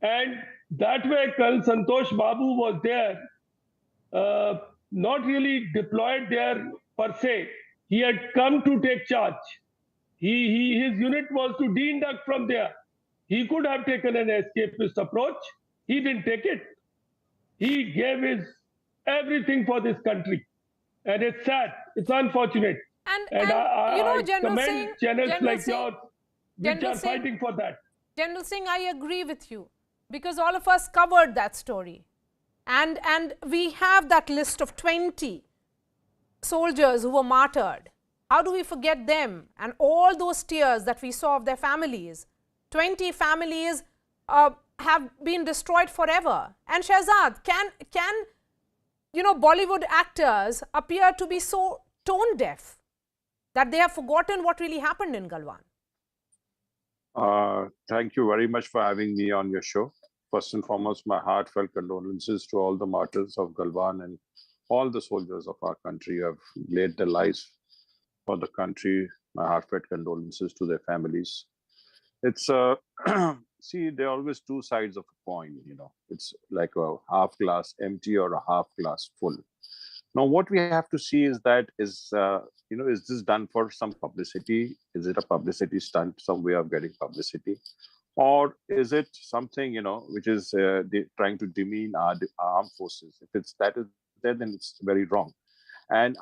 And that way, Colonel Santosh Babu was there, not really deployed there per se. He had come to take charge. His unit was to de-induct from there. He could have taken an escapist approach. He didn't take it. He gave his everything for this country. And it's sad. It's unfortunate. And I commend channels like yours which are fighting for that. General Singh, I agree with you, because all of us covered that story. And we have that list of 20 soldiers who were martyred. How do we forget them and all those tears that we saw of their families? 20 families have been destroyed forever. And Shahzad, can Bollywood actors appear to be so tone deaf that they have forgotten what really happened in Galwan? Thank you very much for having me on your show. First and foremost, my heartfelt condolences to all the martyrs of Galwan and all the soldiers of our country who have laid their lives for the country. My heartfelt condolences to their families. It's see, there are always two sides of a coin. It's like a half glass empty or a half glass full. Now, what we have to see is that is this done for some publicity? Is it a publicity stunt, some way of getting publicity? Or is it something, which is trying to demean our armed forces? If it's that is there, then it's very wrong. And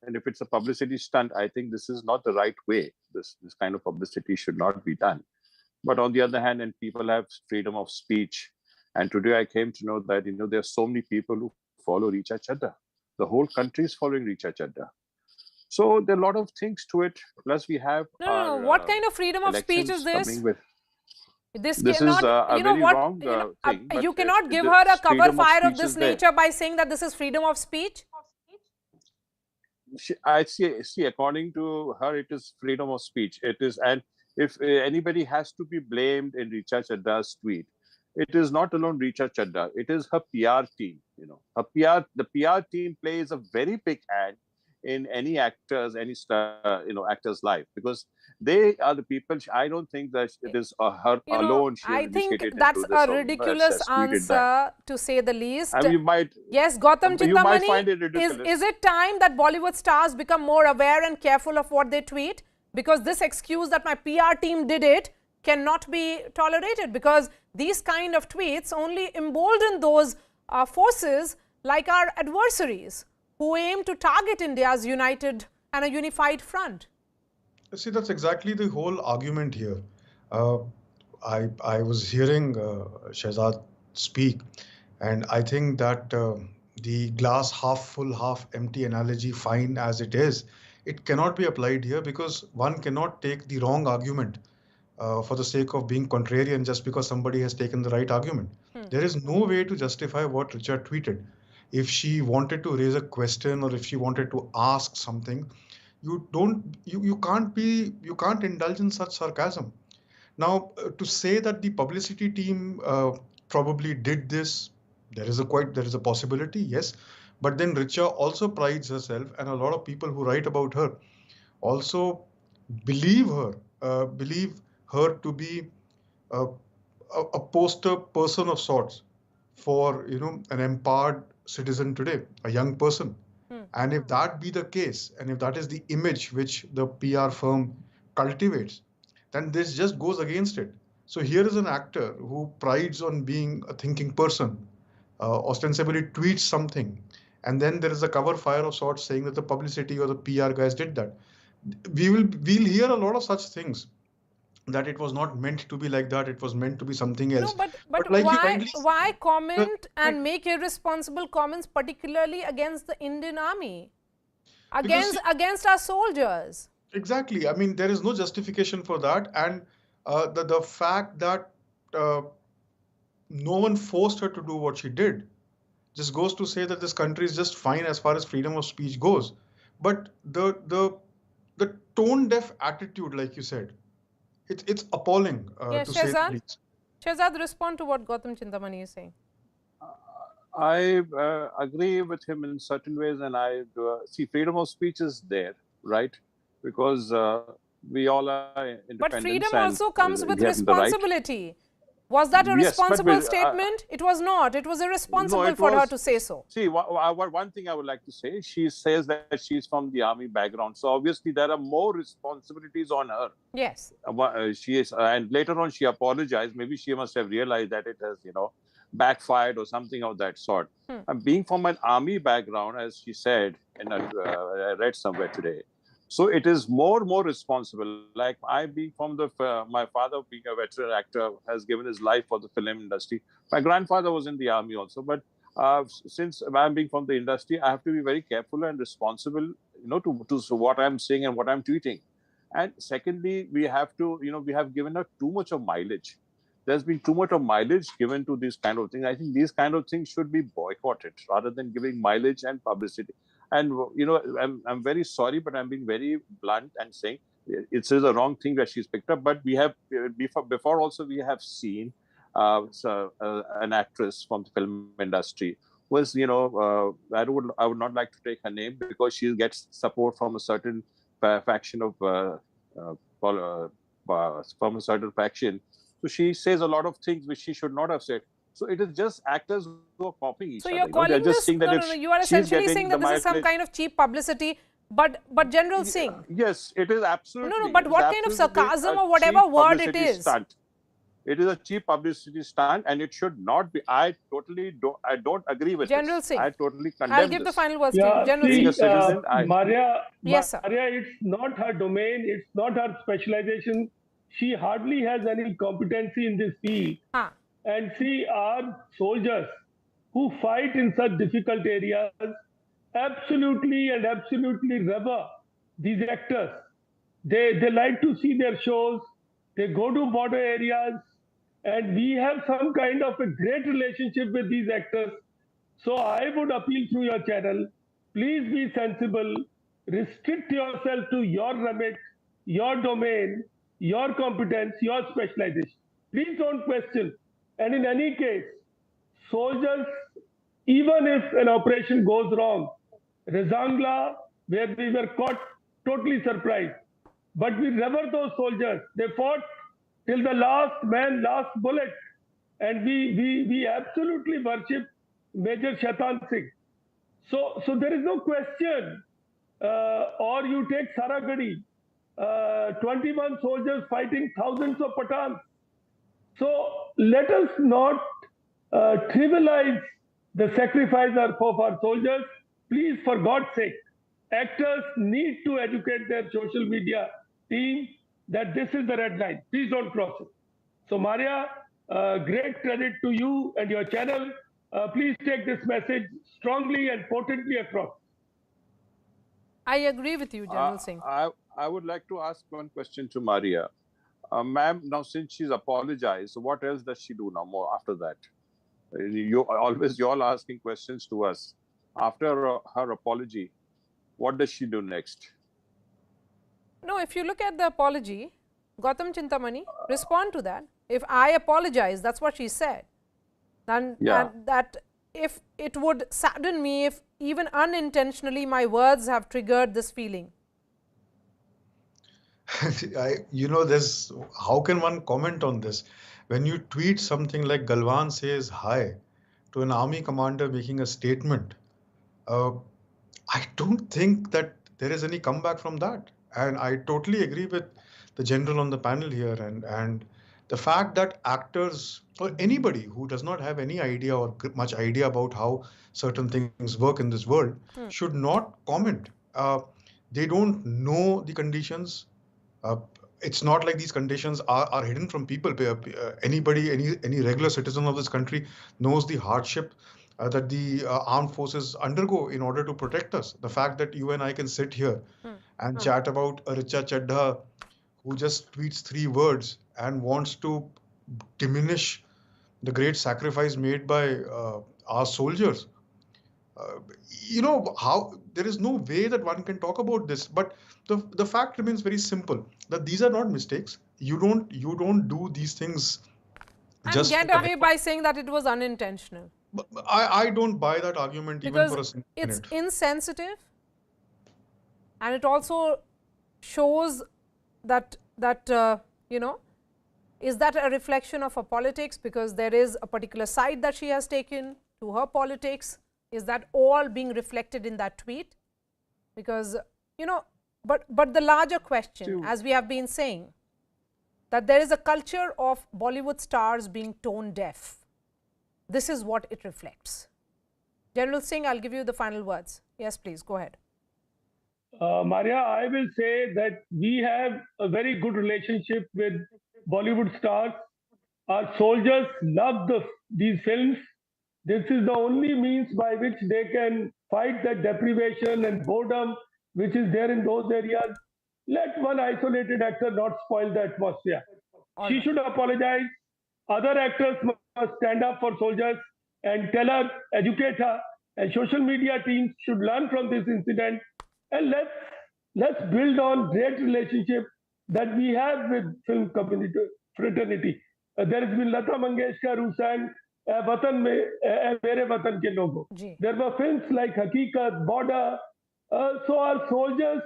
if it's a publicity stunt, I think this is not the right way. This kind of publicity should not be done. But on the other hand, and people have freedom of speech. And today I came to know that, there are so many people who follow Richa Chadha. The whole country is following Richa Chadha. So there are a lot of things to it. Plus, we have our What kind of freedom of speech is elections this? coming with. This This is cannot, a you know very what, wrong thing. But you cannot give the her a cover freedom of fire of speech this is there. nature by saying that this is freedom of speech. I see. According to her, it is freedom of speech. It is, and if anybody has to be blamed in Richa Chadha's tweet, it is not alone Richa Chadha. It is her PR team. The PR team plays a very big hand in any actor's, actor's life, because they are the people. I don't think that it is her alone. She has I think initiated that's into this, a ridiculous has tweeted that. answer, to say the least. I mean, you might. Yes, Gautam You might Chintamani, find it ridiculous. is it time that Bollywood stars become more aware and careful of what they tweet? Because this excuse that my PR team did it cannot be tolerated, because these kind of tweets only embolden those forces like our adversaries who aim to target India's united and a unified front. See, that's exactly the whole argument here. I was hearing Shehzad speak, and I think that the glass half full, half empty analogy, fine as it is, it cannot be applied here, because one cannot take the wrong argument for the sake of being contrarian just because somebody has taken the right argument. There is no way to justify what Richard tweeted. If she wanted to raise a question or if she wanted to ask something, you can't indulge in such sarcasm. Now, to say that the publicity team probably did this, there is a possibility, yes. But then Richa also prides herself, and a lot of people who write about her also believe her to be a poster person of sorts for an empowered citizen today, a young person. And if that be the case, and if that is the image which the PR firm cultivates, then this just goes against it. So here is an actor who prides on being a thinking person, ostensibly tweets something, and then there is a cover fire of sorts saying that the publicity or the PR guys did that. We'll hear a lot of such things, that it was not meant to be like that, it was meant to be something else. No, but like why comment and make irresponsible comments, particularly against the Indian army, against our soldiers? Exactly. I mean, there is no justification for that, and the fact that no one forced her to do what she did just goes to say that this country is just fine as far as freedom of speech goes. But the tone deaf attitude, like you said, it's appalling, to say the least. Shehzad, respond to what Gautam Chintamani is saying. I agree with him in certain ways, and I see freedom of speech is there, right? Because we all are independent. But freedom also comes with responsibility. Was that a responsible statement? It was not. It was irresponsible for her to say so. See, one thing I would like to say, she says that she's from the army background. So obviously there are more responsibilities on her. Yes. She is, and later on she apologized. Maybe she must have realized that it has, backfired or something of that sort. And being from an army background, as she said, and I read somewhere today, so it is more responsible. Like I being from my father being a veteran actor has given his life for the film industry. My grandfather was in the army also, but since I'm being from the industry, I have to be very careful and responsible, to what I'm saying and what I'm tweeting. And secondly, we have to, we have given her too much of mileage. There's been too much of mileage given to this kind of thing. I think these kind of things should be boycotted rather than giving mileage and publicity. And, I'm very sorry, but I'm being very blunt and saying it is a wrong thing that she's picked up. But we have, before also, we have seen an actress from the film industry was, I would not like to take her name because she gets support from a certain faction of, from a certain faction. So she says a lot of things which she should not have said. So it is just actors who are copying each other. So you're calling this, you are essentially saying that this is some kind of cheap publicity, but General Singh. Yes, it is absolutely. No, but what kind of sarcasm or whatever word it is? Stunt. It is a cheap publicity stunt, and it should not be. I don't agree with General Singh. I totally condemn I'll give the final words to you. General Singh. Singh. Maria, yes, sir. Maria, it's not her domain. It's not her specialization. She hardly has any competency in this field. And see, our soldiers who fight in such difficult areas absolutely rubber these actors. They like to see their shows. They go to border areas, and we have some kind of a great relationship with these actors. So I would appeal through your channel, please be sensible, restrict yourself to your remit, your domain, your competence, your specialization. Please don't question. And in any case, soldiers, even if an operation goes wrong, Rezangla, where we were caught totally surprised, but we revere those soldiers. They fought till the last man, last bullet. And we absolutely worship Major Shaitan Singh. So there is no question. Or you take Saragadi, 21 soldiers fighting thousands of Pathans. So let us not trivialize the sacrifice of our soldiers. Please, for God's sake, actors need to educate their social media team that this is the red line. Please don't cross it. So Maria, great credit to you and your channel. Please take this message strongly and potently across. I agree with you, General Singh. I would like to ask one question to Maria. Ma'am, now since she's apologized, what else does she do now more after that? You all asking questions to us. After her apology, what does she do next? No, if you look at the apology, Gautam Chintamani, respond to that. If I apologize, that's what she said. And that if it would sadden me if even unintentionally my words have triggered this feeling. How can one comment on this? When you tweet something like Galwan says hi to an army commander making a statement, I don't think that there is any comeback from that. And I totally agree with the general on the panel here. And the fact that actors or anybody who does not have any idea or much idea about how certain things work in this world should not comment. They don't know the conditions. It's not like these conditions are hidden from people. Anybody, any regular citizen of this country knows the hardship that the armed forces undergo in order to protect us. The fact that you and I can sit here and chat about a Richa Chadha who just tweets 3 words and wants to diminish the great sacrifice made by our soldiers. How there is no way that one can talk about this, but the fact remains very simple that these are not mistakes. You don't do these things and get away by saying that it was unintentional. I don't buy that argument because even for a single minute. It's insensitive, and it also shows that is that a reflection of her politics, because there is a particular side that she has taken to her politics. Is that all being reflected in that tweet? Because, but the larger question, as we have been saying, that there is a culture of Bollywood stars being tone deaf. This is what it reflects. General Singh, I'll give you the final words. Yes, please, go ahead. Maria, I will say that we have a very good relationship with Bollywood stars. Our soldiers love these films. This is the only means by which they can fight that deprivation and boredom which is there in those areas. Let one isolated actor not spoil the atmosphere. She should apologize. Other actors must stand up for soldiers and tell her, educate her, and social media teams should learn from this incident. And let's build on great relationship that we have with film community fraternity. There has been Lata Mangeshkar who sang Watan mein mere watan ke logo. There were films like Hakikat, Border. So our soldiers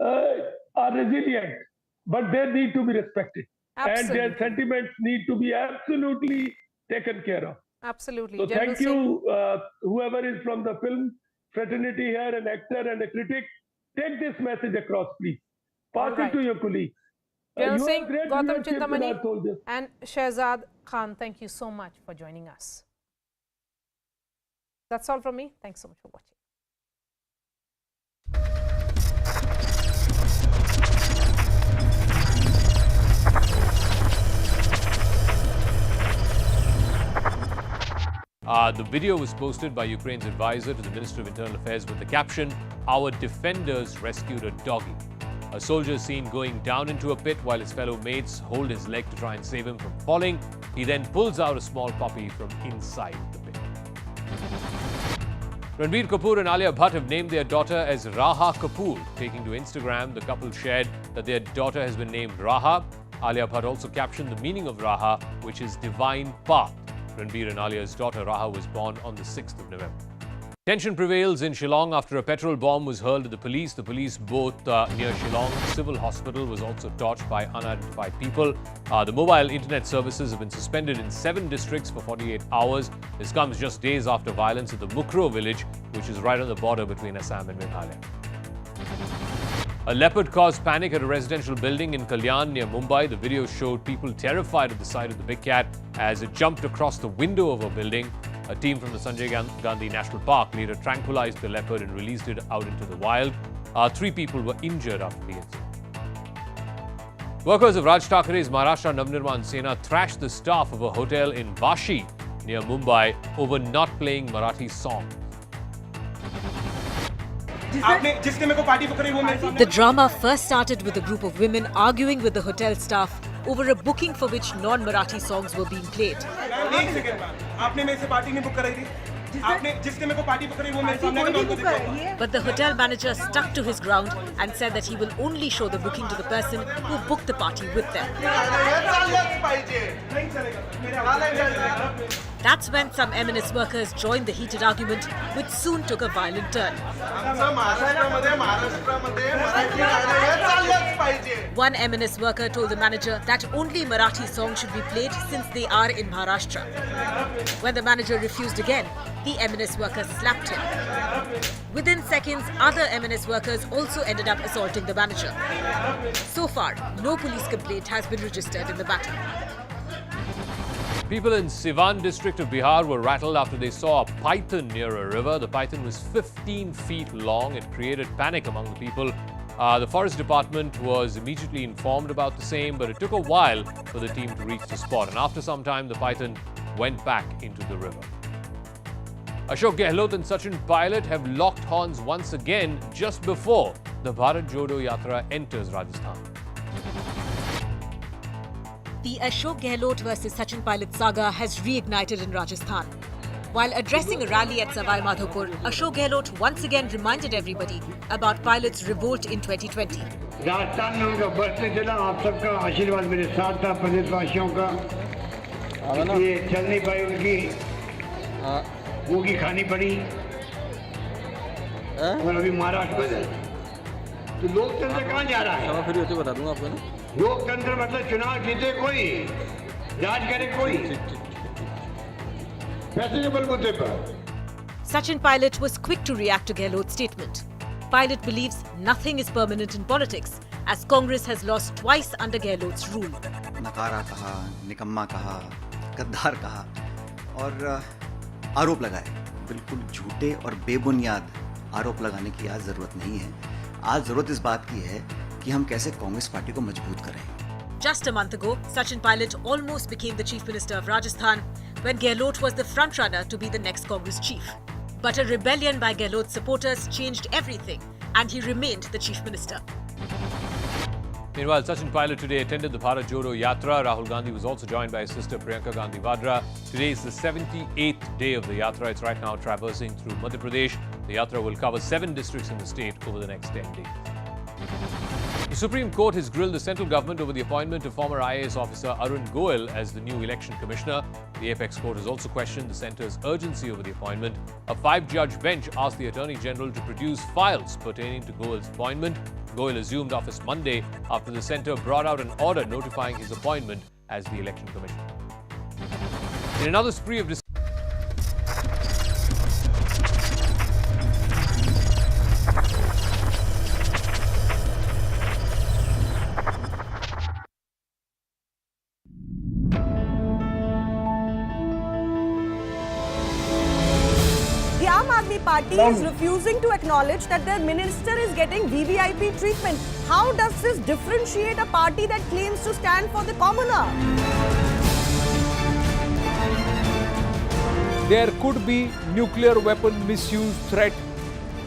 are resilient, but they need to be respected. Absolutely. And their sentiments need to be absolutely taken care of. Absolutely. So thank you, whoever is from the film fraternity here, an actor and a critic. Take this message across, please. Pass it to your colleagues. General Singh, Gautam Chintamani and Shehzad Khan, thank you so much for joining us. That's all from me. Thanks so much for watching. The video was posted by Ukraine's advisor to the Minister of Internal Affairs with the caption, "Our defenders rescued a doggy." A soldier is seen going down into a pit while his fellow mates hold his leg to try and save him from falling. He then pulls out a small puppy from inside the pit. Ranbir Kapoor and Alia Bhatt have named their daughter as Raha Kapoor. Taking to Instagram, the couple shared that their daughter has been named Raha. Alia Bhatt also captioned the meaning of Raha, which is divine path. Ranbir and Alia's daughter Raha was born on the 6th of November. Tension prevails in Shillong after a petrol bomb was hurled at the police. The police boat near Shillong Civil Hospital was also torched by unidentified people. The mobile internet services have been suspended in 7 districts for 48 hours. This comes just days after violence at the Mukro village, which is right on the border between Assam and Meghalaya. A leopard caused panic at a residential building in Kalyan near Mumbai. The video showed people terrified at the sight of the big cat as it jumped across the window of a building. A team from the Sanjay Gandhi National Park later tranquilized the leopard and released it out into the wild. 3 people were injured after the incident. Workers of Raj Thakre's Maharashtra Navnirman Sena thrashed the staff of a hotel in Vashi near Mumbai over not playing Marathi songs. The drama first started with a group of women arguing with the hotel staff over a booking for which non-Marathi songs were being played. But the hotel manager stuck to his ground and said that he will only show the booking to the person who booked the party with them. That's when some M&S workers joined the heated argument, which soon took a violent turn. One M&S worker told the manager that only Marathi songs should be played since they are in Maharashtra. When the manager refused again, the M&S worker slapped him. Within seconds, other M&S workers also ended up assaulting the manager. So far, no police complaint has been registered in the matter. People in Siwan district of Bihar were rattled after they saw a python near a river. The python was 15 feet long. It created panic among the people. The forest department was immediately informed about the same, but it took a while for the team to reach the spot. And after some time, the python went back into the river. Ashok Gehlot and Sachin Pilot have locked horns once again just before the Bharat Jodo Yatra enters Rajasthan. The Ashok Gehlot versus Sachin Pilot saga has reignited in Rajasthan. While addressing a rally at Savai Madhopur, Ashok Gehlot once again reminded everybody about Pilot's revolt in 2020. Rajasthan में उनका बरसने चला, आप सबका आशीर्वाद मेरे साथ था, प्रदेशवासियों का। ये चल नहीं पाई उनकी, भूखी खानी पड़ी। और अभी महाराष्ट्र में तो लोकतंत्र कहाँ जा रहा है? फिर ये तो बता दूंगा आपको ना। लोकतंत्र मतलब चुनाव जीते कोई, राज करे कोई। Sachin Pilot was quick to react to Gehlot's statement. Pilot believes nothing is permanent in politics, as Congress has lost twice under Gehlot's rule. नकारा कहा, निकम्मा कहा, गद्दार कहा और आरोप लगाए। बिल्कुल झूठे और बेबुनियाद आरोप लगाने की आज जरूरत नहीं है। आज जरूरत इस बात की है कि हम कैसे कांग्रेस पार्टी को मजबूत करें। Just a month ago, Sachin Pilot almost became the Chief Minister of Rajasthan when Gehlot was the frontrunner to be the next Congress chief. But a rebellion by Gehlot's supporters changed everything, and he remained the Chief Minister. Meanwhile, Sachin Pilot today attended the Bharat Jodo Yatra. Rahul Gandhi was also joined by his sister Priyanka Gandhi Vadra. Today is the 78th day of the Yatra. It's right now traversing through Madhya Pradesh. The Yatra will cover 7 districts in the state over the next 10 days. The Supreme Court has grilled the central government over the appointment of former IAS officer Arun Goel as the new election commissioner. The Apex Court has also questioned the centre's urgency over the appointment. A 5-judge bench asked the Attorney General to produce files pertaining to Goel's appointment. Goel assumed office Monday after the centre brought out an order notifying his appointment as the election commissioner. In another spree of Party is refusing to acknowledge that their minister is getting VVIP treatment. How does this differentiate a party that claims to stand for the commoner? There could be nuclear weapon misuse threat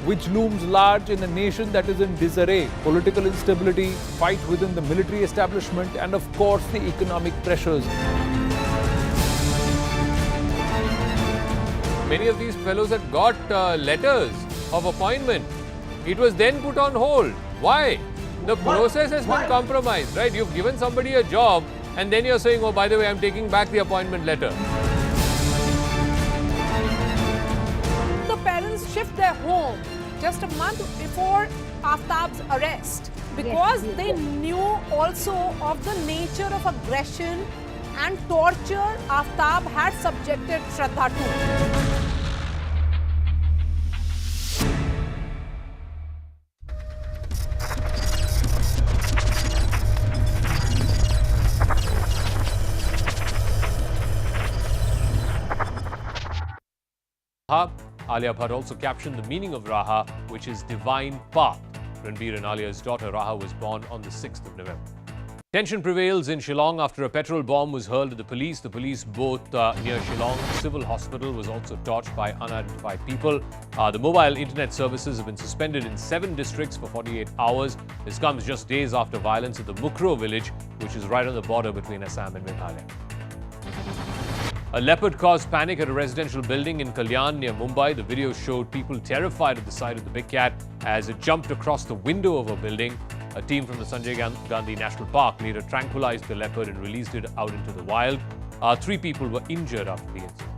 which looms large in a nation that is in disarray, political instability, fight within the military establishment, and of course the economic pressures. Many of these fellows had got letters of appointment. It was then put on hold. Why? The process has been compromised, right? You've given somebody a job and then you're saying, oh, by the way, I'm taking back the appointment letter. The parents shift their home just a month before Aftab's arrest because they knew also of the nature of aggression and torture Aftab had subjected Shraddha to. Alia Bhatt also captioned the meaning of Raha, which is divine path. Ranbir and Alia's daughter Raha was born on the 6th of November. Tension prevails in Shillong after a petrol bomb was hurled at the police. The police both near Shillong Civil Hospital was also torched by unidentified people. The mobile internet services have been suspended in 7 districts for 48 hours. This comes just days after violence at the Mukro village, which is right on the border between Assam and Meghalaya. A leopard caused panic at a residential building in Kalyan near Mumbai. The video showed people terrified at the sight of the big cat as it jumped across the window of a building. A team from the Sanjay Gandhi National Park later tranquilized the leopard and released it out into the wild. 3 people were injured after the incident.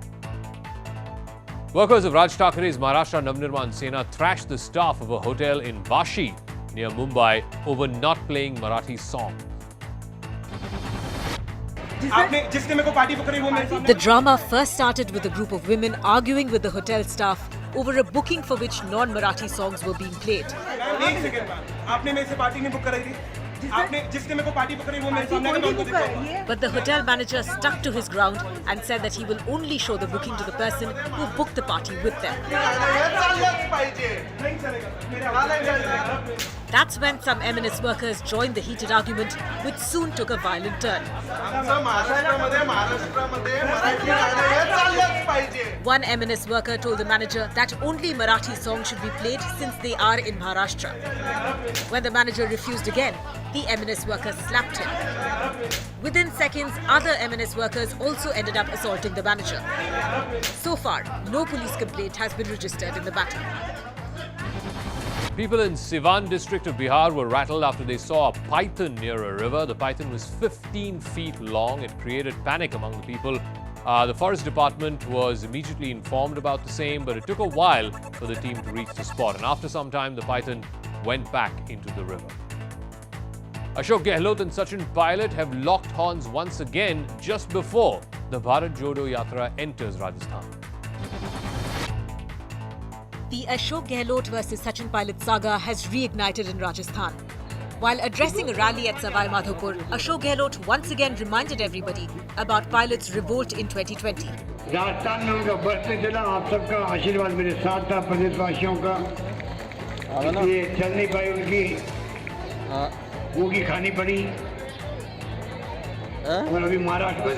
Workers of Raj Thakre's Maharashtra Navnirman Sena thrashed the staff of a hotel in Vashi near Mumbai over not playing Marathi songs. The drama first started with a group of women arguing with the hotel staff over a booking for which non-Marathi songs were being played. But the hotel manager stuck to his ground and said that he will only show the booking to the person who booked the party with them. That's when some M&S workers joined the heated argument, which soon took a violent turn. One M&S worker told the manager that only Marathi songs should be played since they are in Maharashtra. When the manager refused again, the M&S worker slapped him. Within seconds, other M&S workers also ended up assaulting the manager. So far, no police complaint has been registered in the battle. People in Siwan district of Bihar were rattled after they saw a python near a river. The python was 15 feet long. It created panic among the people. The forest department was immediately informed about the same, but it took a while for the team to reach the spot. And after some time, the python went back into the river. Ashok Gehlot and Sachin Pilot have locked horns once again just before the Bharat Jodo Yatra enters Rajasthan. The Ashok Gehlot versus Sachin Pilot saga has reignited in Rajasthan. While addressing a rally at Savai Madhopur, Ashok Gehlot once again reminded everybody about Pilot's revolt in 2020. Rajasthan में उनका बस में चला आप सबका आशीर्वाद मेरे साथ था प्रदेशवासियों का ये चल नहीं पाई उनकी वो की खानी पड़ी और अभी महाराष्ट्र में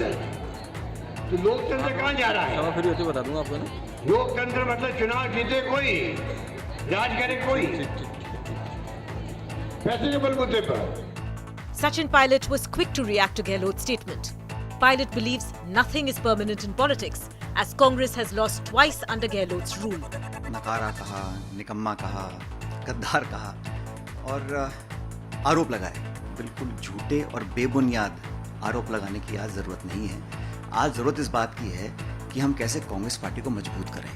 तो लोकतंत्र कहाँ जा रहा है फिर उसे बता दूंगा आपको ना लोकतंत्र मतलब चुनाव जीते कोई राज करे कोई पैसे के बलबूते पर Sachin Pilot was quick to react to Gehlot's statement. Pilot believes nothing is permanent in politics, as Congress has lost twice under Gehlot's rule. नकारा कहा, निकम्मा कहा, गद्दार कहा और आरोप लगाए। बिल्कुल झूठे और बेबुनियाद आरोप लगाने की आज जरूरत नहीं है। आज जरूरत इस बात की है कि हम कैसे कांग्रेस पार्टी को मजबूत करें।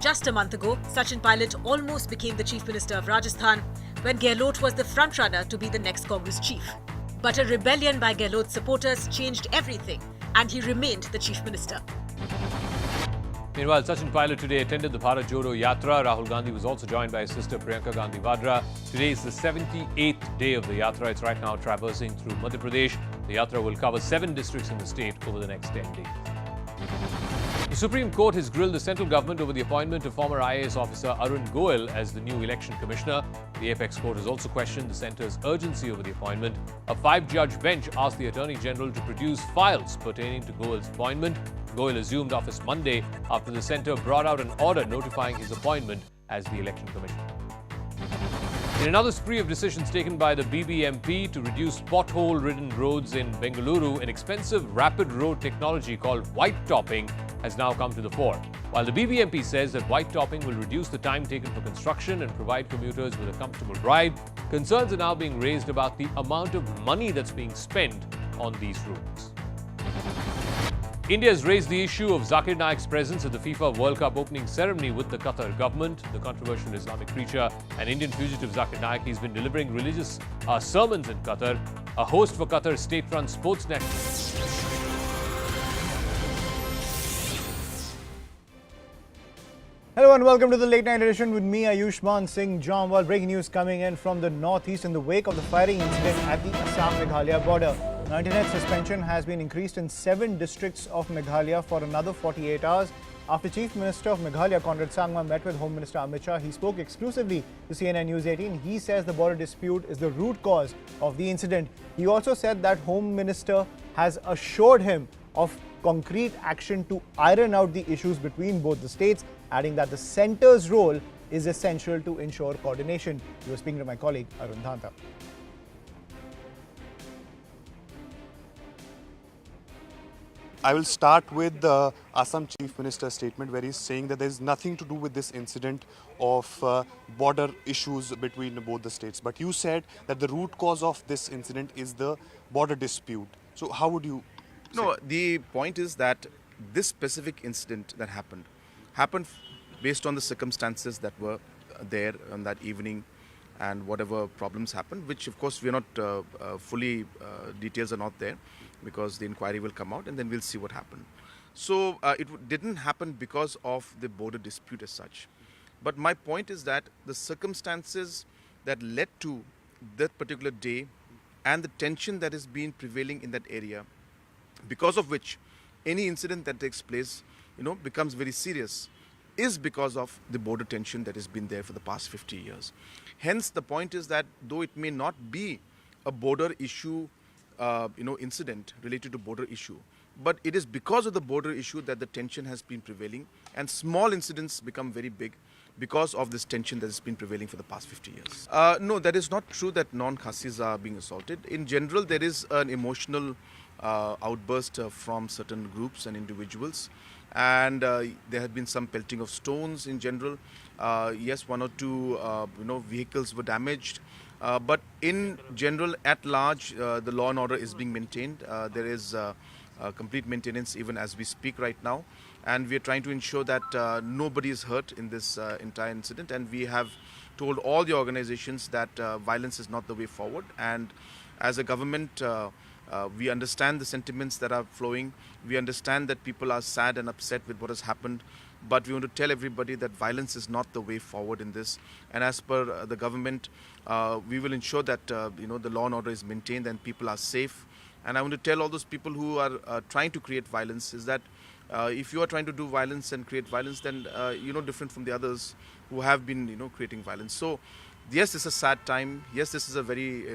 Just a month ago, Sachin Pilot almost became the Chief Minister of Rajasthan when Gehlot was the frontrunner to be the next Congress chief. But a rebellion by Gehlot's supporters changed everything, and he remained the Chief Minister. Meanwhile, Sachin Pilot today attended the Bharat Jodo Yatra. Rahul Gandhi was also joined by his sister Priyanka Gandhi Vadra. Today is the 78th day of the Yatra. It's right now traversing through Madhya Pradesh. The Yatra will cover 7 districts in the state over the next 10 days. The Supreme Court has grilled the central government over the appointment of former IAS officer Arun Goel as the new election commissioner. The Apex Court has also questioned the centre's urgency over the appointment. A 5-judge bench asked the Attorney General to produce files pertaining to Goel's appointment. Goel assumed office Monday after the centre brought out an order notifying his appointment as the election commissioner. In another spree of decisions taken by the BBMP to reduce pothole-ridden roads in Bengaluru, an expensive rapid road technology called white topping has now come to the fore. While the BBMP says that white topping will reduce the time taken for construction and provide commuters with a comfortable ride, concerns are now being raised about the amount of money that's being spent on these routes. India has raised the issue of Zakir Naik's presence at the FIFA World Cup opening ceremony with the Qatar government. The controversial Islamic preacher and Indian fugitive Zakir Naik has been delivering religious sermons in Qatar, a host for Qatar's state-run sports network. Hello and welcome to the late night edition with me, Ayushman Singh John. Well, breaking news coming in from the northeast in the wake of the firing incident at the Assam-Meghalaya border. Now, internet suspension has been increased in 7 districts of Meghalaya for another 48 hours. After Chief Minister of Meghalaya, Conrad Sangma, met with Home Minister Amit Shah, he spoke exclusively to CNN News 18. He says the border dispute is the root cause of the incident. He also said that Home Minister has assured him of concrete action to iron out the issues between both the states, adding that the centre's role is essential to ensure coordination. He was speaking to my colleague Arun Dhanta. I will start with the Assam Chief Minister's statement where he's saying that there is nothing to do with this incident of border issues between both the states. But you said that the root cause of this incident is the border dispute. So how would you say? No, the point is that this specific incident that happened based on the circumstances that were there on that evening and whatever problems happened, which of course we are not fully, details are not there because the inquiry will come out and then we'll see what happened. So it didn't happen because of the border dispute as such. But my point is that the circumstances that led to that particular day and the tension that has been prevailing in that area, because of which any incident that takes place, becomes very serious, is because of the border tension that has been there for the past 50 years. Hence, the point is that though it may not be a border issue, incident related to border issue, but it is because of the border issue that the tension has been prevailing, and small incidents become very big because of this tension that has been prevailing for the past 50 years. No, that is not true that non-Khasis are being assaulted. In general, there is an emotional outburst from certain groups and individuals, and there have been some pelting of stones in general. Yes, 1 or 2 vehicles were damaged, but in general, at large, the law and order is being maintained. There is complete maintenance even as we speak right now, and we are trying to ensure that nobody is hurt in this entire incident, and we have told all the organizations that violence is not the way forward, and as a government, we understand the sentiments that are flowing. We understand that people are sad and upset with what has happened, but we want to tell everybody that violence is not the way forward in this. And as per the government, we will ensure that the law and order is maintained and people are safe. And I want to tell all those people who are trying to create violence is that if you are trying to do violence and create violence, then you're no different from the others who have been creating violence. So yes, this is a sad time. Yes, this is a very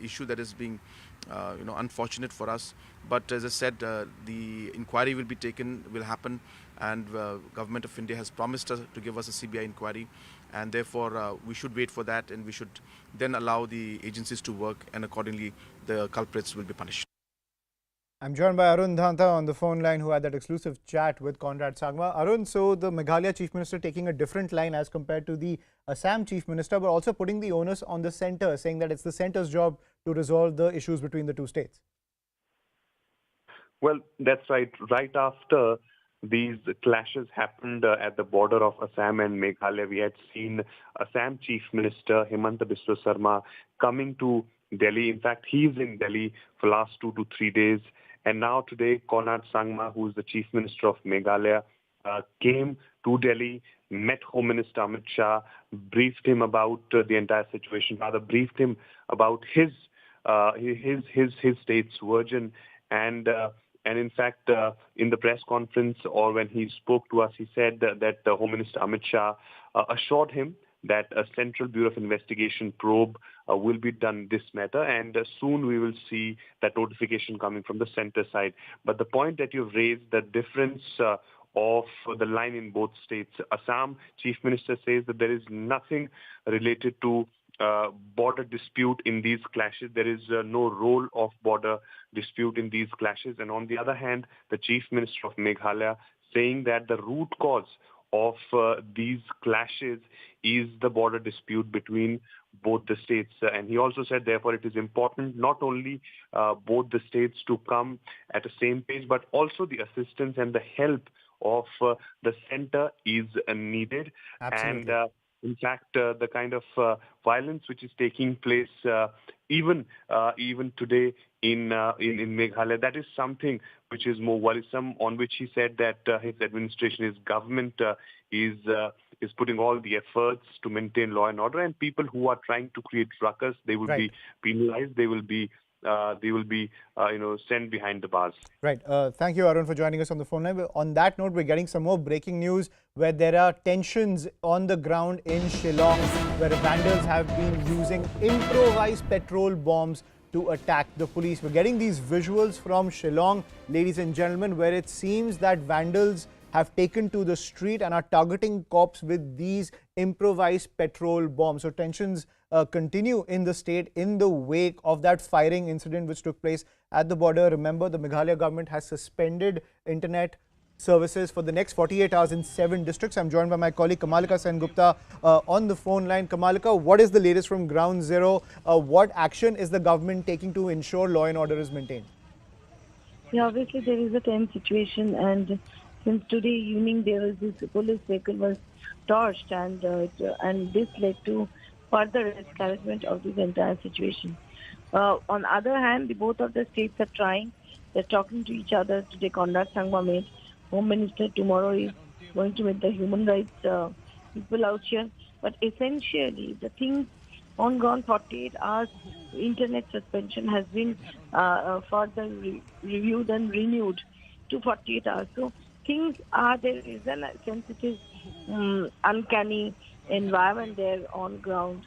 issue that is being unfortunate for us. But as I said, the inquiry will be taken, will happen, and Government of India has promised us to give us a CBI inquiry, and therefore we should wait for that, and we should then allow the agencies to work, and accordingly the culprits will be punished. I'm joined by Arun Dhanta on the phone line, who had that exclusive chat with Conrad Sangma. Arun, so the Meghalaya Chief Minister taking a different line as compared to the Assam Chief Minister, but also putting the onus on the centre, saying that it's the centre's job to resolve the issues between the two states. Well, that's right. Right after these clashes happened at the border of Assam and Meghalaya, we had seen Assam Chief Minister Himanta Biswa Sarma coming to Delhi. In fact, he's in Delhi for the last 2 to 3 days. And now today, Conrad Sangma, who is the Chief Minister of Meghalaya, came to Delhi, met Home Minister Amit Shah, briefed him about the entire situation, rather briefed him about his state's version. And in fact, in the press conference or when he spoke to us, he said that Home Minister Amit Shah assured him that a Central Bureau of Investigation probe will be done in this matter, and soon we will see that notification coming from the centre side. But the point that you've raised, the difference of the line in both states. Assam Chief Minister says that there is nothing related to border dispute in these clashes. There is no role of border dispute in these clashes. And on the other hand, the Chief Minister of Meghalaya saying that the root cause of these clashes is the border dispute between both the states. And he also said, therefore, it is important not only both the states to come at the same page, but also the assistance and the help of the center is needed. Absolutely. And in fact, the kind of violence which is taking place even today in Meghalaya, that is something which is more worrisome, on which he said that his administration, his government is putting all the efforts to maintain law and order, and people who are trying to create ruckus, they will be penalized, they will be sent behind the bars. Right. Thank you, Arun, for joining us on the phone line. On that note, we're getting some more breaking news where there are tensions on the ground in Shillong, where vandals have been using improvised petrol bombs to attack the police. We're getting these visuals from Shillong, ladies and gentlemen, where it seems that vandals have taken to the street and are targeting cops with these improvised petrol bombs. So tensions continue in the state in the wake of that firing incident which took place at the border. Remember, the Meghalaya government has suspended internet services for the next 48 hours in 7 districts. I'm joined by my colleague Kamalika Sengupta on the phone line. Kamalika, what is the latest from ground zero? What action is the government taking to ensure law and order is maintained? Yeah, obviously there is a tense situation, and since today evening there was this police vehicle was torched, and this led to further escalation of this entire situation. On the other hand, both of the states are trying. They're talking to each other. Today, Conrad Sangma made Home Minister. Tomorrow is going to meet the human rights people out here. But essentially, the things on ground 48 hours internet suspension has been further reviewed and renewed to 48 hours. So things are, there is a sensitive, uncanny environment there on ground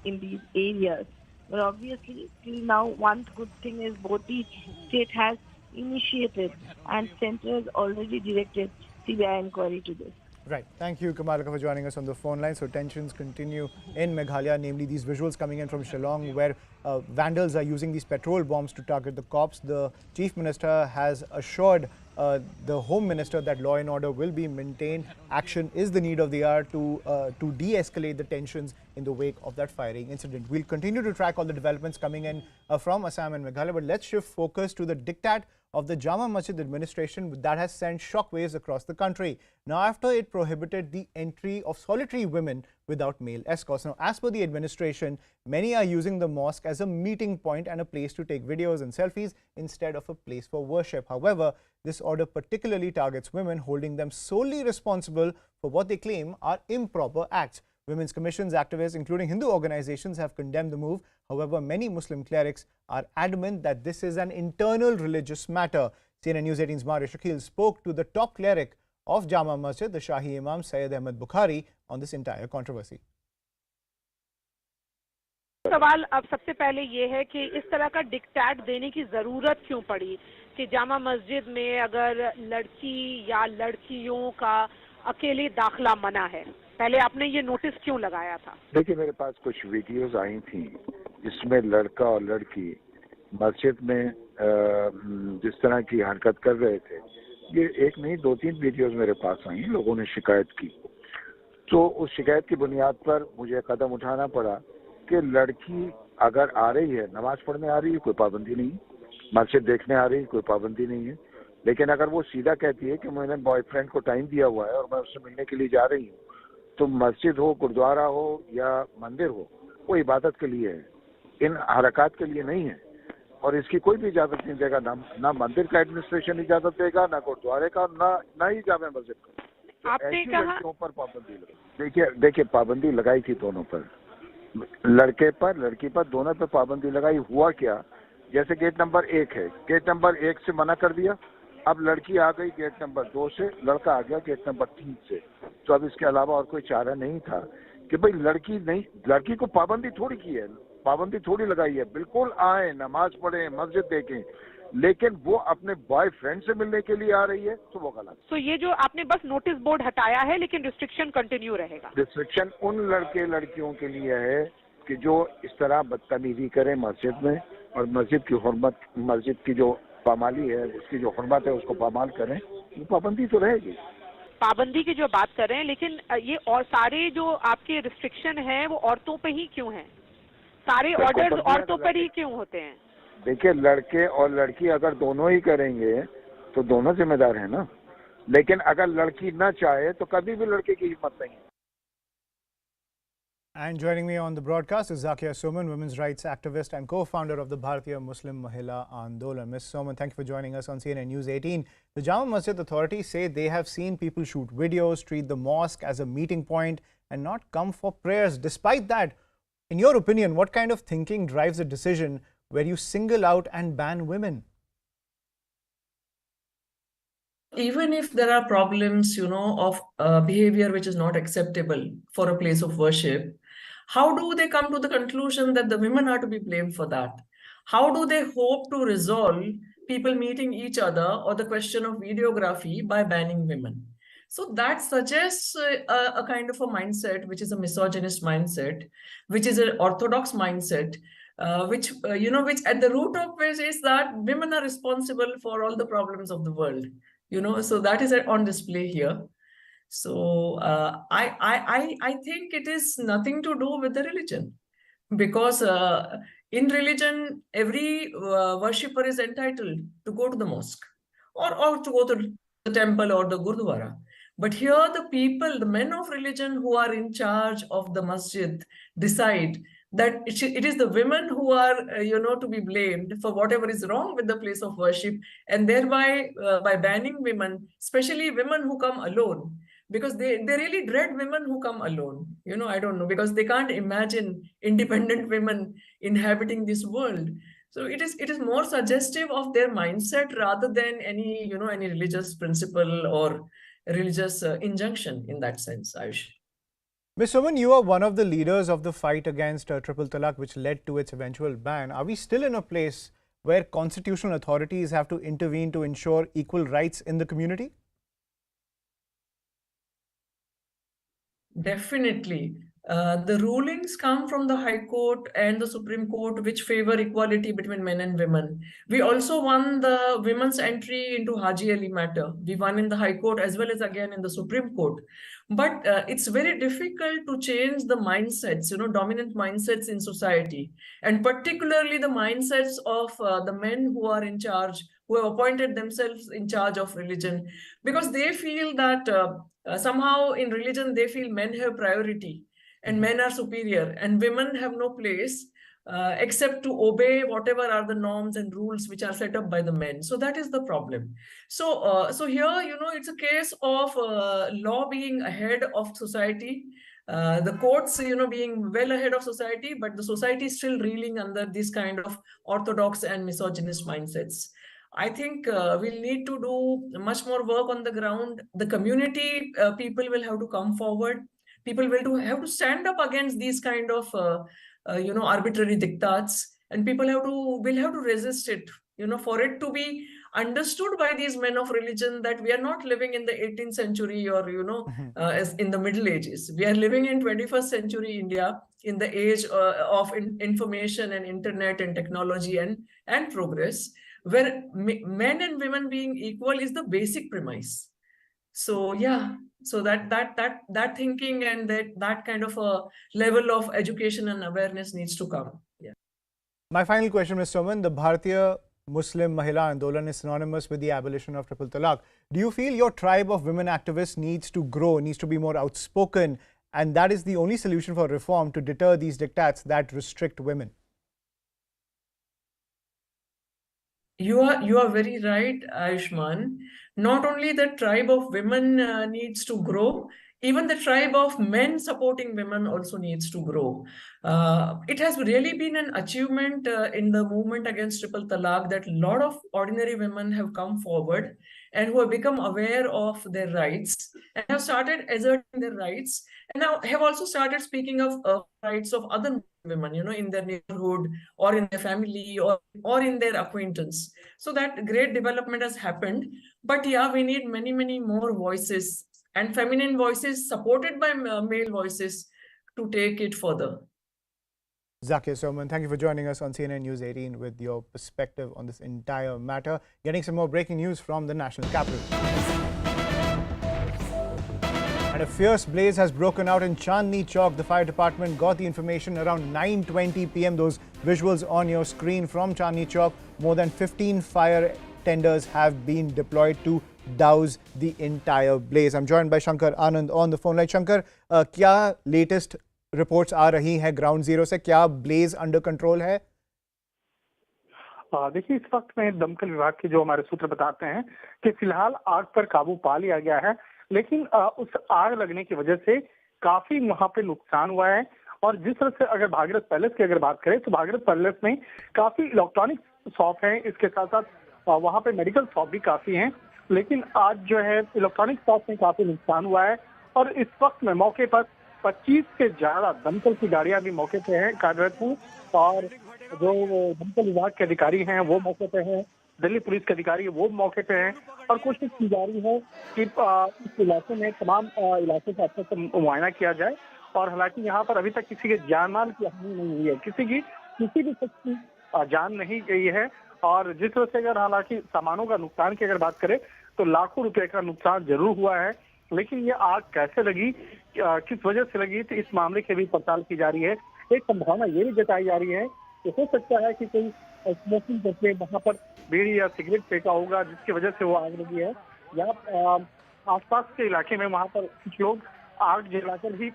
in these areas. But obviously, till now, one good thing is both the state has initiated and center has already directed CBI inquiry to this. Right. Thank you, Kamalika, for joining us on the phone line. So tensions continue in Meghalaya, namely these visuals coming in from Shillong, where vandals are using these petrol bombs to target the cops. The Chief Minister has assured the Home Minister that law and order will be maintained. Action is the need of the hour to de-escalate the tensions in the wake of that firing incident. We'll continue to track all the developments coming in from Assam and Meghalaya, but let's shift focus to the diktat of the Jama Masjid administration that has sent shockwaves across the country. Now, after it prohibited the entry of solitary women without male escorts. Now, as per the administration, many are using the mosque as a meeting point and a place to take videos and selfies instead of a place for worship. However, this order particularly targets women, holding them solely responsible for what they claim are improper acts. Women's commissions, activists, including Hindu organizations, have condemned the move. However, many Muslim clerics are adamant that this is an internal religious matter. CNN News 18's Mariya Shakil spoke to the top cleric of Jama Masjid, the Shahi Imam Syed Ahmed Bukhari, on this entire controversy. सवाल अब सबसे पहले ये है कि इस तरह का डिक्टेट देने की जरूरत क्यों पड़ी कि जामा मस्जिद में अगर लड़की या लड़कियों का अकेले दाखिला मना है, पहले आपने ये नोटिस क्यों लगाया था? देखिए, मेरे पास कुछ वीडियोस आई थी जिसमें लड़का और लड़की मस्जिद में जिस तरह की हरकत कर रहे थे। ये एक नहीं 2-3 वीडियोस मेरे पास आई, लोगों ने शिकायत की। तो उस शिकायत की बुनियाद पर मुझे कदम उठाना पड़ा कि लड़की अगर आ रही है, नमाज पढ़ने आ रही है, कोई पाबंदी नहीं, मस्जिद देखने आ रही है, कोई पाबंदी नहीं है। लेकिन अगर वो सीधा कहती है कि मैंने बॉयफ्रेंड को टाइम दिया हुआ है और मैं उससे मिलने के लिए जा रही हूँ, तो मस्जिद हो, गुरुद्वारा हो या मंदिर हो, वो इबादत के लिए है, इन हरकत के लिए नहीं है। और इसकी कोई भी इजाजत नहीं देगा, ना मंदिर का एडमिनिस्ट्रेशन इजाजत देगा, ना गुरुद्वारे का, ना ही जामे मस्जिद का। तो आपने ऐसी कहा लड़कियों पर पाबंदी लगाई। देखिए पाबंदी लगाई थी दोनों पर, लड़के पर लड़की पर, दोनों पर पाबंदी लगाई। हुआ क्या, जैसे गेट नंबर 1 है, गेट नंबर 1 से मना कर दिया, अब लड़की आ गई गेट नंबर 2 से, लड़का आ गया गेट नंबर 3 से। तो अब इसके अलावा और कोई चारा नहीं था कि भाई लड़की को पाबंदी थोड़ी की है, पाबंदी थोड़ी लगाई है। बिल्कुल आए, नमाज पढ़ें, मस्जिद देखें, लेकिन वो अपने बॉयफ्रेंड से मिलने के लिए आ रही है तो वो गलत। तो ये जो आपने बस नोटिस बोर्ड हटाया है लेकिन रिस्ट्रिक्शन कंटिन्यू रहेगा। रिस्ट्रिक्शन उन लड़के लड़कियों के लिए है कि जो इस तरह बदतमीजी करें मस्जिद में और मस्जिद की हुर्मत, मस्जिद की जो पामाली है, उसकी जो हुर्मत है उसको पामाल करें, वो पाबंदी तो रहेगी। पाबंदी की जो बात कर रहे हैं, लेकिन ये और सारे जो आपके रिस्ट्रिक्शन हैं वो औरतों पे ही क्यों हैं? सारे ऑर्डर्स औरतों पर ही क्यों होते हैं? देखिए, लड़के और लड़की अगर दोनों ही करेंगे तो दोनों जिम्मेदार हैं ना, लेकिन अगर लड़की ना चाहे तो कभी भी लड़के की हिम्मत नहीं है। And joining me on the broadcast is Zakia Soman, women's rights activist and co-founder of the Bharatiya Muslim Mahila Andolan. Ms. Soman, thank you for joining us on CNN News 18. The Jama Masjid authorities say they have seen people shoot videos, treat the mosque as a meeting point and not come for prayers. Despite that, in your opinion, what kind of thinking drives a decision where you single out and ban women? Even if there are problems, of behavior which is not acceptable for a place of worship, how do they come to the conclusion that the women are to be blamed for that? How do they hope to resolve people meeting each other or the question of videography by banning women? So that suggests a kind of a mindset, which is a misogynist mindset, which is an orthodox mindset, which at the root of which is that women are responsible for all the problems of the world. So that is on display here. So I think it is nothing to do with the religion, because in religion, every worshipper is entitled to go to the mosque or to go to the temple or the gurdwara. But here the people, the men of religion who are in charge of the masjid, decide that it is the women who are, to be blamed for whatever is wrong with the place of worship, and thereby by banning women, especially women who come alone, because they really dread women who come alone. I don't know, because they can't imagine independent women inhabiting this world. So it is more suggestive of their mindset rather than any religious principle or religious injunction in that sense, Ayush. Ms. Soman, you are one of the leaders of the fight against triple talaq, which led to its eventual ban. Are we still in a place where constitutional authorities have to intervene to ensure equal rights in the community? Definitely. The rulings come from the High Court and the Supreme Court, which favor equality between men and women. We also won the women's entry into Haji Ali matter. We won in the High Court as well as again in the Supreme Court. But it's very difficult to change the mindsets, dominant mindsets in society, and particularly the mindsets of the men who are in charge, who have appointed themselves in charge of religion, because they feel that somehow in religion they feel men have priority and men are superior and women have no place except to obey whatever are the norms and rules which are set up by the men. So that is the problem. So here, it's a case of law being ahead of society, the courts, being well ahead of society, but the society is still reeling under this kind of orthodox and misogynist mindsets. I think we'll need to do much more work on the ground. The community people will have to come forward. People will have to stand up against these kind of arbitrary diktats, and people will have to resist it. For it to be understood by these men of religion that we are not living in the 18th century or as in the Middle Ages. We are living in 21st century India, in the age of information and internet and technology and progress, where men and women being equal is the basic premise. So yeah, so that thinking and that kind of a level of education and awareness needs to come. Yeah. My final question, Ms. Soman, the Bharatiya Muslim Mahila Andolan is synonymous with the abolition of triple talaq. Do you feel your tribe of women activists needs to grow, needs to be more outspoken, and that is the only solution for reform to deter these diktats that restrict women? You are very right, Ayushman. Not only the tribe of women needs to grow, even the tribe of men supporting women also needs to grow. It has really been an achievement in the movement against triple talaq that a lot of ordinary women have come forward and who have become aware of their rights and have started asserting their rights, and now have also started speaking of rights of other women, in their neighborhood or in their family or in their acquaintance. So that great development has happened. But yeah, we need many, many more voices and feminine voices supported by male voices to take it further. Zakir Soman, thank you for joining us on CNN News 18 with your perspective on this entire matter. Getting some more breaking news from the national capital. And a fierce blaze has broken out in Chandni Chowk. The fire department got the information around 9:20 p.m. Those visuals on your screen from Chandni Chowk. More than 15 fire tenders have been deployed to douse the entire blaze. I'm joined by Shankar Anand on the phone line. Shankar, क्या latest reports आ रही हैं ground zero से? क्या Blaze under control है? देखिए, इस वक्त में दमकल विभाग के जो हमारे सूत्र बताते हैं कि फिलहाल आग पर काबू पा लिया गया है, लेकिन उस आग लगने की वजह से काफी वहां पे नुकसान हुआ है। और जिस तरह से अगर भागीरथ पैलेस की अगर बात करें तो भागीरथ पैलेस में काफी इलेक्ट्रॉनिक शॉप है, इसके साथ साथ वहां पे मेडिकल शॉप भी काफी हैं, लेकिन आज जो है इलेक्ट्रॉनिक शॉप में काफी नुकसान हुआ है। और इस वक्त में मौके पर 25 से ज्यादा दमकल की गाड़ियां भी मौके पे हैं, कार्यरत हैं, और जो दमकल विभाग के अधिकारी हैं वो मौके पे हैं, दिल्ली पुलिस के अधिकारी वो मौके पे हैं, और कोशिश की जा रही है कि इस इलाके में तमाम इलाके का अच्छे से मुआयना किया जाए। और हालांकि यहाँ पर अभी तक किसी के जान माल की हानि नहीं हुई है, किसी भी शख्स की जान नहीं गई है। और जिस तरह से अगर हालांकि सामानों का नुकसान की अगर बात करें तो लाखों रुपए का नुकसान जरूर हुआ है, लेकिन ये आग कैसे लगी, किस वजह से लगी, तो इस मामले की भी पड़ताल की जा रही है। एक संभावना ये भी जताई जा रही है कि हो सकता है कि कोई स्मोकिंग करके वहां पर बीड़ी या सिगरेट फेंका होगा जिसकी वजह से वो आग लगी है, या आसपास के इलाके में वहां पर कुछ लोग आग जलाकर ही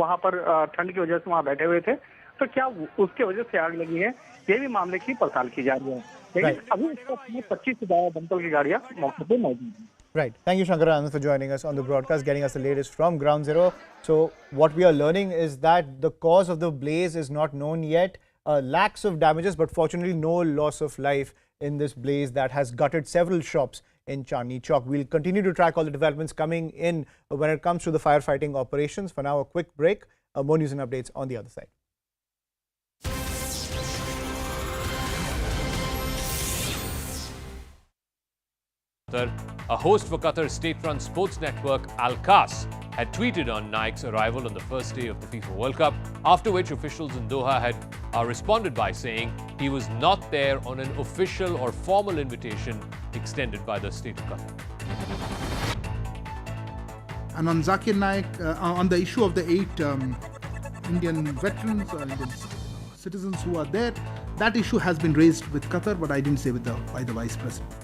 वहां पर ठंड की वजह से वहां बैठे हुए थे, तो क्या उसके वजह से आग लगी है, ये भी मामले की पड़ताल की जा रही है। लेकिन अभी इस वक्त 25 से ज्यादा दमकल की गाड़ियां मौके पर मौजूद हैं। Right. Thank you, Shankar Anand, for joining us on the broadcast, getting us the latest from Ground Zero. So what we are learning is that the cause of the blaze is not known yet. Lakhs of damages, but fortunately no loss of life in this blaze that has gutted several shops in Chandni Chowk. We'll continue to track all the developments coming in when it comes to the firefighting operations. For now, a quick break. More news and updates on the other side. A host for Qatar's state-run sports network Al Qas had tweeted on Naik's arrival on the first day of the FIFA World Cup, after which officials in Doha had responded by saying he was not there on an official or formal invitation extended by the state of Qatar. And on Zakir Naik, on the issue of the 8 Indian veterans, Indian citizens who are there, that issue has been raised with Qatar, but I didn't say by the Vice President.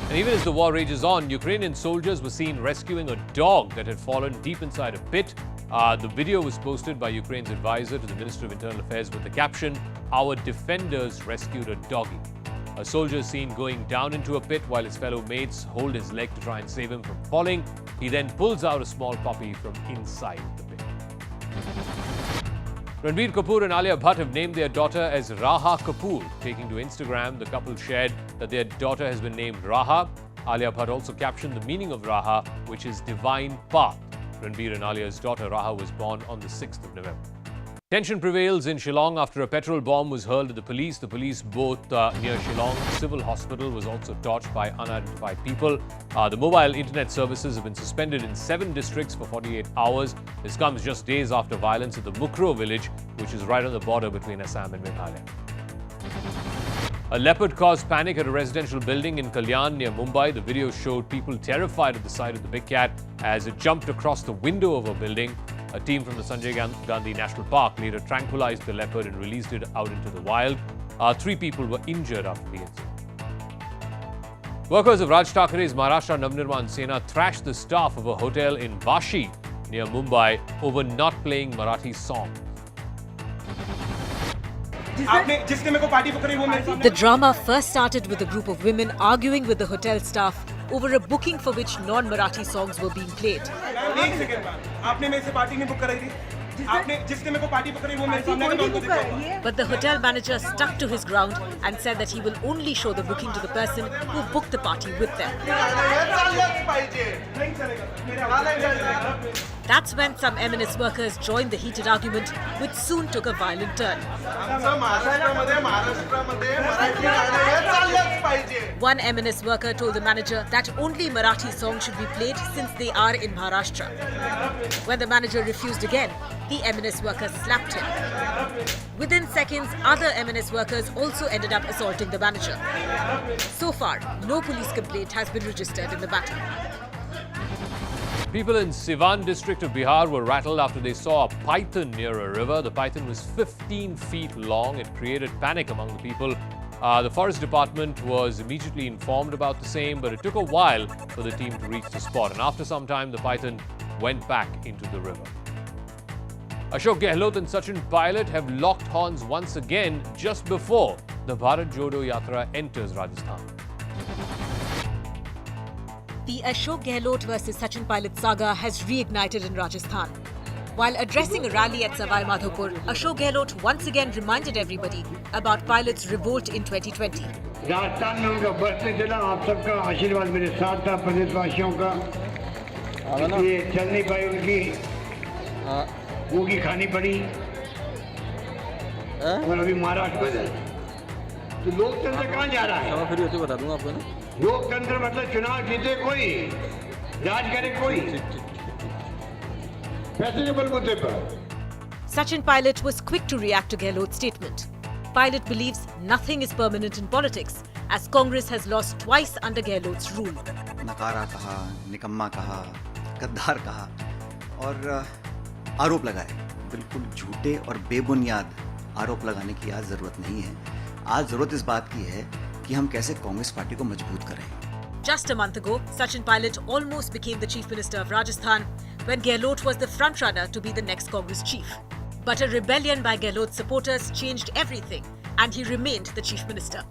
And even as the war rages on, Ukrainian soldiers were seen rescuing a dog that had fallen deep inside a pit. The video was posted by Ukraine's advisor to the Minister of Internal Affairs with the caption, "Our defenders rescued a doggy." A soldier is seen going down into a pit while his fellow mates hold his leg to try and save him from falling. He then pulls out a small puppy from inside the pit. Ranbir Kapoor and Alia Bhatt have named their daughter as Raha Kapoor. Taking to Instagram, the couple shared that their daughter has been named Raha. Alia Bhatt also captioned the meaning of Raha, which is divine path. Ranbir and Alia's daughter Raha was born on the 6th of November. Tension prevails in Shillong after a petrol bomb was hurled at the police. The police boat near Shillong Civil Hospital was also torched by unidentified people. The mobile internet services have been suspended in 7 districts for 48 hours. This comes just days after violence at the Mukro village, which is right on the border between Assam and Meghalaya. A leopard caused panic at a residential building in Kalyan near Mumbai. The video showed people terrified at the sight of the big cat as it jumped across the window of a building. A team from the Sanjay Gandhi National Park later tranquilized the leopard and released it out into the wild. 3 people were injured after the incident. Workers of Raj Thakre's Maharashtra Navnirman Sena thrashed the staff of a hotel in Vashi near Mumbai over not playing Marathi songs. The drama first started with a group of women arguing with the hotel staff over a booking for which non-Marathi songs were being played. But the hotel manager stuck to his ground and said that he will only show the booking to the person who booked the party with them. That's when some M&S workers joined the heated argument, which soon took a violent turn. One M&S worker told the manager that only Marathi songs should be played since they are in Maharashtra. When the manager refused again, the M&S worker slapped him. Within seconds, other M&S workers also ended up assaulting the manager. So far, no police complaint has been registered in the matter. People in Siwan district of Bihar were rattled after they saw a python near a river. The python was 15 feet long. It created panic among the people. The forest department was immediately informed about the same, but it took a while for the team to reach the spot. And after some time, the python went back into the river. Ashok Gehlot and Sachin Pilot have locked horns once again just before the Bharat Jodo Yatra enters Rajasthan. The Ashok Gehlot versus Sachin Pilot saga has reignited in Rajasthan. While addressing a rally at Savai Madhopur, Ashok Gehlot once again reminded everybody about Pilot's revolt in 2020. Rajasthan में उनका बसने चला, आप सबका आशीर्वाद मेरे साथ था, प्रदेशवासियों का। ये चल नहीं पाई उनकी, भूखी खानी पड़ी। और अभी महाराष्ट्र में तो लोकतंत्र कहाँ जा रहा है? फिर ये तो बता दूंगा आपको ना। लोकतंत्र मतलब चुनाव जीते कोई, राज करे कोई। पैसे के बलबूते पर। Sachin Pilot was quick to react to Gehlot's statement. Pilot believes nothing is permanent in politics, as Congress has lost twice under Gehlot's rule. नकारा कहा, निकम्मा कहा, गद्दार कहा और आरोप लगाए। बिल्कुल झूठे और बेबुनियाद आरोप लगाने की आज जरूरत नहीं है। आज जरूरत इस बात की है कि हम कैसे कांग्रेस पार्टी को मजबूत करें। Just a month ago, Sachin Pilot almost became the Chief Minister of Rajasthan when Gehlot was the frontrunner to be the next Congress chief. But a rebellion by Gehlot's supporters changed everything, and he remained the Chief Minister.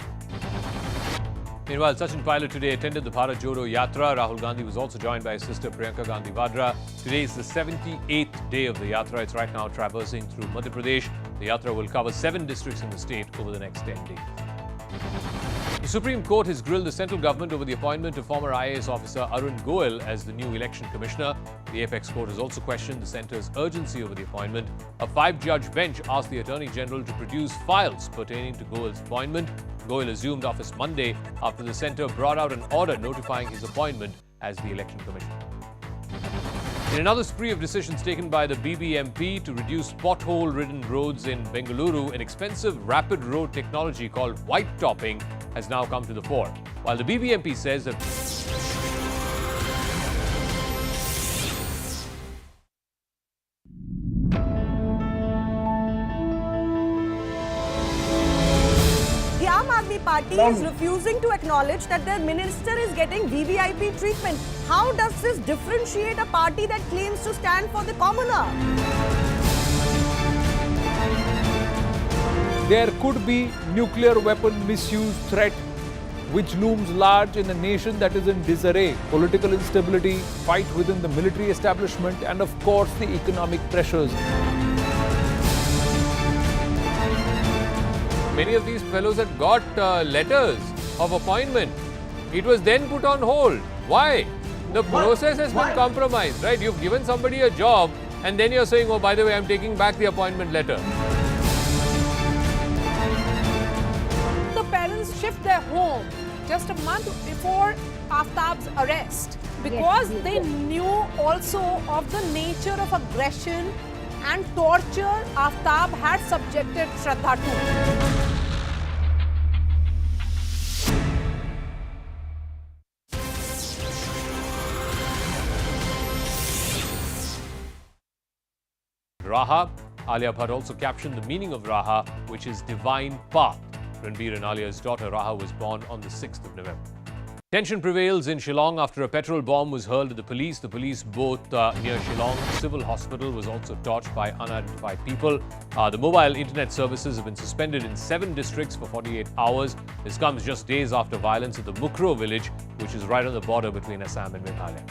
Meanwhile, Sachin Pilot today attended the Bharat Jodo Yatra. Rahul Gandhi was also joined by his sister Priyanka Gandhi Vadra. Today is the 78th day of the Yatra. It's right now traversing through Madhya Pradesh. The Yatra will cover 7 districts in the state over the next 10 days. The Supreme Court has grilled the central government over the appointment of former IAS officer Arun Goel as the new election commissioner. The apex court has also questioned the centre's urgency over the appointment. A 5-judge bench asked the Attorney General to produce files pertaining to Goel's appointment. Goel assumed office Monday after the centre brought out an order notifying his appointment as the election commissioner. In another spree of decisions taken by the BBMP to reduce pothole-ridden roads in Bengaluru, an expensive rapid road technology called white topping has now come to the fore. While the BBMP says that The Aam Aadmi Party is refusing to acknowledge that their minister is getting VVIP treatment. How does this differentiate a party that claims to stand for the commoner? There could be nuclear weapon misuse threat which looms large in a nation that is in disarray, political instability, fight within the military establishment and of course the economic pressures. many of these fellows had got letters of appointment. It was then put on hold. Why? The process has been compromised, right? You've given somebody a job and then you're saying, oh, by the way, I'm taking back the appointment letter. The parents shift their home just a month before Aftab's arrest because they knew also of the nature of aggression and torture Aftab had subjected Shraddha to. Raha. Alia Bhatt also captioned the meaning of Raha, which is divine path. Ranbir and Alia's daughter Raha was born on the 6th of November. Tension prevails in Shillong after a petrol bomb was hurled at the police. The police boat near Shillong Civil Hospital was also torched by unidentified people. The mobile internet services have been suspended in 7 districts for 48 hours. This comes just days after violence at the Mukro village, which is right on the border between Assam and Meghalaya.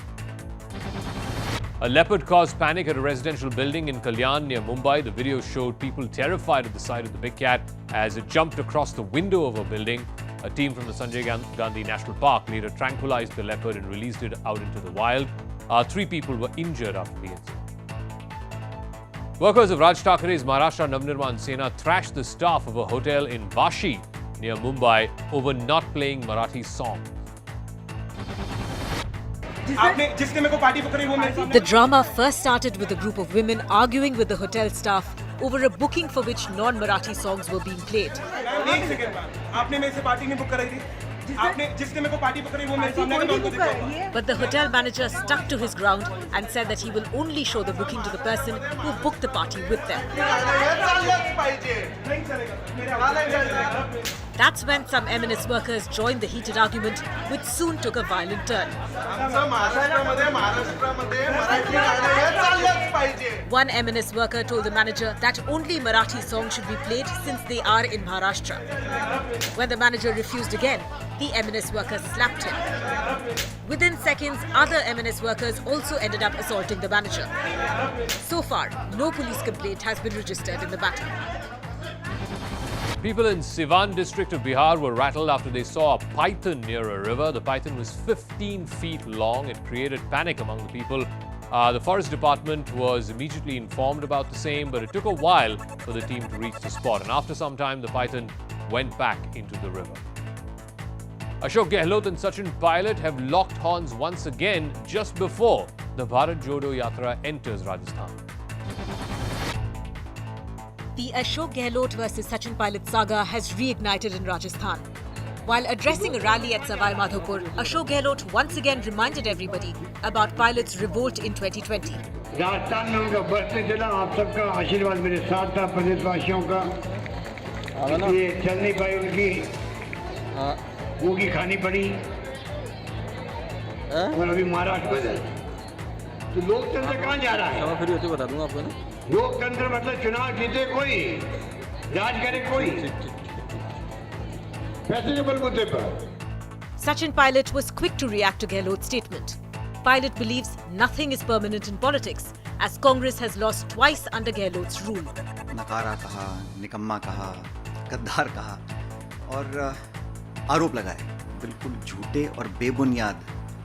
A leopard caused panic at a residential building in Kalyan near Mumbai. The video showed people terrified at the sight of the big cat as it jumped across the window of a building. A team from the Sanjay Gandhi National Park later tranquilized the leopard and released it out into the wild. 3 people were injured after the incident. Workers of Raj Thakre's Maharashtra Navnirman Sena thrashed the staff of a hotel in Vashi near Mumbai over not playing Marathi songs. The drama first started with a group of women arguing with the hotel staff over a booking for which non-Marathi songs were being played. But the hotel manager stuck to his ground and said that he will only show the booking to the person who booked the party with them. That's when some M&S workers joined the heated argument, which soon took a violent turn. One M&S worker told the manager that only Marathi songs should be played since they are in Maharashtra. When the manager refused again, the M&S worker slapped him. Within seconds, other M&S workers also ended up assaulting the manager. So far, no police complaint has been registered in the matter. People in Siwan district of Bihar were rattled after they saw a python near a river. The python was 15 feet long. It created panic among the people. The forest department was immediately informed about the same, but it took a while for the team to reach the spot. And after some time, the python went back into the river. Ashok Gehlot and Sachin Pilot have locked horns once again just before the Bharat Jodo Yatra enters Rajasthan. The Ashok Gehlot versus Sachin Pilot saga has reignited in Rajasthan. While addressing a rally at Savai Madhopur, Ashok Gehlot once again reminded everybody about Pilot's revolt in 2020. Rajasthan में उनका बस नहीं चला, आप सबका आशीर्वाद मेरे साथ था, प्रदेशवासियों का। ये चल नहीं पाई उनकी, वो की खानी पड़ी, और अभी महाराष्ट्र में तो लोकतंत्र कहाँ जा रहा है? फिर ये बता दूंगा आपको ना। लोकतंत्र मतलब चुनाव जीते कोई, राज करे कोई, पैसे के बलबूते पर। Sachin Pilot was quick to react to Gehlot's statement. Pilot believes nothing is permanent in politics, as Congress has lost twice under Gehlot's rule. नकारा कहा, निकम्मा कहा, गद्दार कहा और आरोप लगाए। बिल्कुल झूठे और बेबुनियाद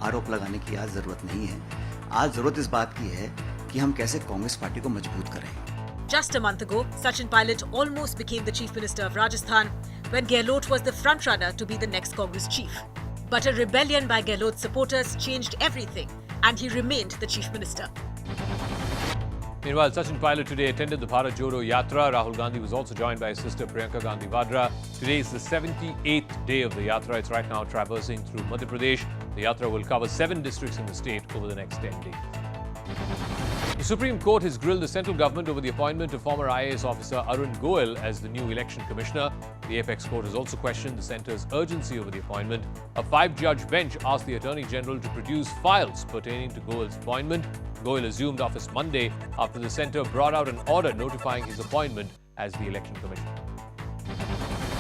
आरोप लगाने की आज जरूरत नहीं है। आज जरूरत इस बात की है कि हम कैसे कांग्रेस पार्टी को मजबूत करें। Just a month ago, Sachin Pilot almost became the Chief Minister of Rajasthan when Gehlot was the frontrunner to be the next Congress chief. But a rebellion by Gehlot's supporters changed everything, and he remained the Chief Minister. Meanwhile, Sachin Pilot today attended the Bharat Jodo Yatra. Rahul Gandhi was also joined by his sister Priyanka Gandhi Vadra. Today is the 78th day of the Yatra. It's right now traversing through Madhya Pradesh. The Yatra will cover 7 districts in the state over the next 10 days. The Supreme Court has grilled the central government over the appointment of former IAS officer Arun Goel as the new election commissioner. The apex court has also questioned the centre's urgency over the appointment. A 5-judge bench asked the Attorney General to produce files pertaining to Goel's appointment. Goel assumed office Monday after the centre brought out an order notifying his appointment as the election commissioner.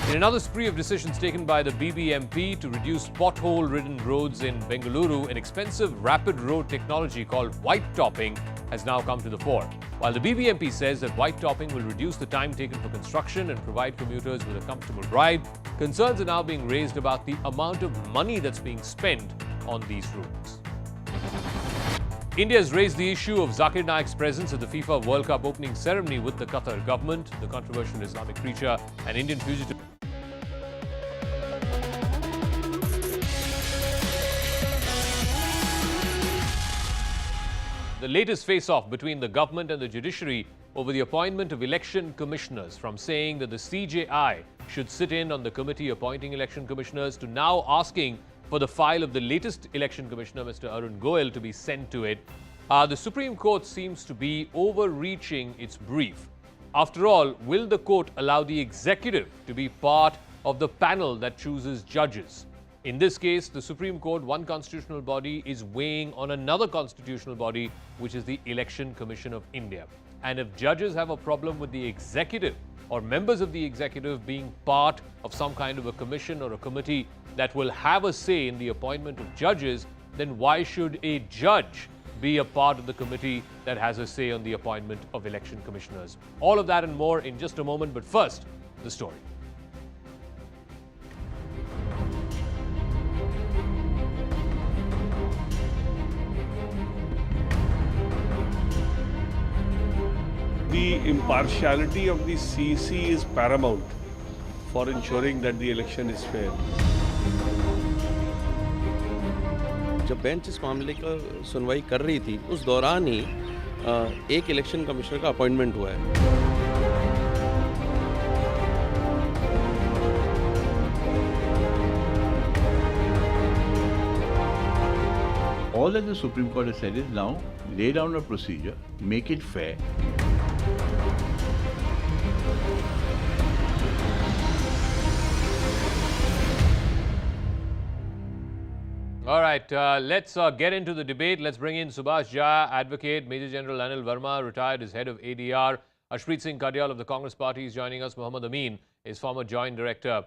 In another spree of decisions taken by the BBMP to reduce pothole-ridden roads in Bengaluru, an expensive rapid road technology called white topping has now come to the fore. While the BBMP says that white topping will reduce the time taken for construction and provide commuters with a comfortable ride, concerns are now being raised about the amount of money that's being spent on these routes. India has raised the issue of Zakir Naik's presence at the FIFA World Cup opening ceremony with the Qatar government. The controversial Islamic preacher and Indian fugitive the latest face-off between the government and the judiciary over the appointment of election commissioners, from saying that the CJI should sit in on the committee appointing election commissioners to now asking for the file of the latest election commissioner, Mr. Arun Goel, to be sent to it. The Supreme Court seems to be overreaching its brief. After all, will the court allow the executive to be part of the panel that chooses judges? In this case, the Supreme Court, one constitutional body, is weighing on another constitutional body, which is the Election Commission of India. And if judges have a problem with the executive or members of the executive being part of some kind of a commission or a committee that will have a say in the appointment of judges, then why should a judge be a part of the committee that has a say on the appointment of election commissioners? All of that and more in just a moment, but first, the story. The impartiality of the CEC is paramount for ensuring that the election is fair. जब bench इस मामले का सुनवाई कर रही थी, उस दौरान ही एक इलेक्शन कमिश्नर का अपॉइंटमेंट हुआ है। All that the Supreme Court has said is now lay down a procedure, make it fair. All right, let's get into the debate. Let's bring in Subhash Jha, advocate, Major General Anil Verma, retired as head of ADR. Ashpreet Singh Kadyal of the Congress Party is joining us. Mohammad Amin is former Joint Director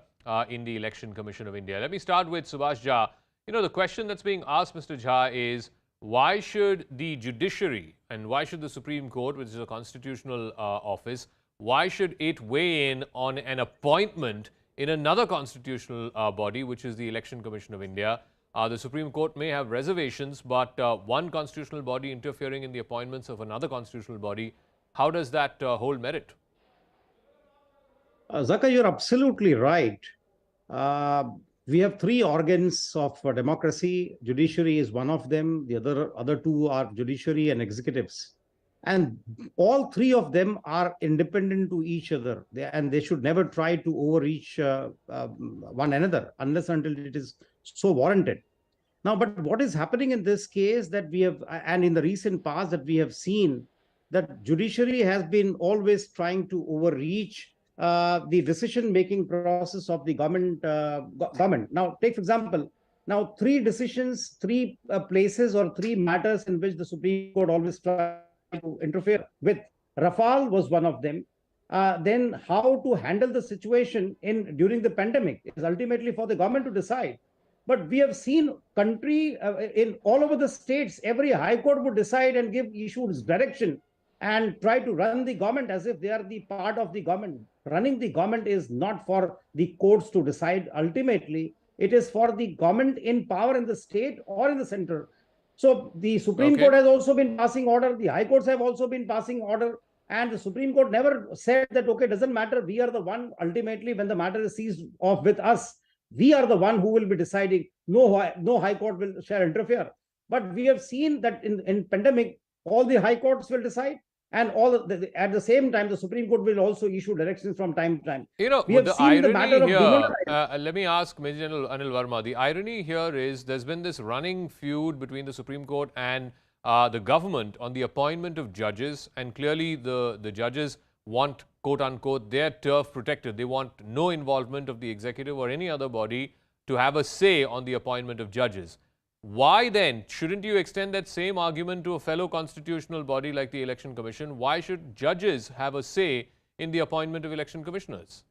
in the Election Commission of India. Let me start with Subhash Jha. You know, the question that's being asked, Mr. Jha, is why should the judiciary and why should the Supreme Court, which is a constitutional office, why should it weigh in on an appointment in another constitutional body, which is the Election Commission of India? The Supreme Court may have reservations, but one constitutional body interfering in the appointments of another constitutional body, how does that hold merit? Zaka, you're absolutely right. We have three organs of democracy. Judiciary is one of them. The other two are judiciary and executives. And all three of them are independent to each other. And they should never try to overreach one another unless until it is so warranted. Now, but what is happening in this case that we have, and in the recent past that we have seen, that judiciary has been always trying to overreach the decision-making process of the government. Now, take for example, now three decisions, three places or three matters in which the Supreme Court always tries to interfere with. Rafale was one of them. Then how to handle the situation during the pandemic is ultimately for the government to decide. But we have seen country in all over the states, every high court would decide and issue its direction and try to run the government as if they are the part of the government. Running the government is not for the courts to decide. Ultimately, it is for the government in power in the state or in the center. So the Supreme Court has also been passing order. The high courts have also been passing order. And the Supreme Court never said that, okay, doesn't matter. We are the one, ultimately, when the matter is seized off with us, we are the one who will be deciding. No high court shall interfere. But we have seen that in pandemic, all the high courts will decide. And at the same time, the Supreme Court will also issue directions from time to time. You know, we have the seen irony the matter here, let me ask Major General Anil Verma, the irony here is there's been this running feud between the Supreme Court and the government on the appointment of judges, and clearly the judges want, quote-unquote, their turf protected. They want no involvement of the executive or any other body to have a say on the appointment of judges. Why then shouldn't you extend that same argument to a fellow constitutional body like the Election Commission? Why should judges have a say in the appointment of election commissioners?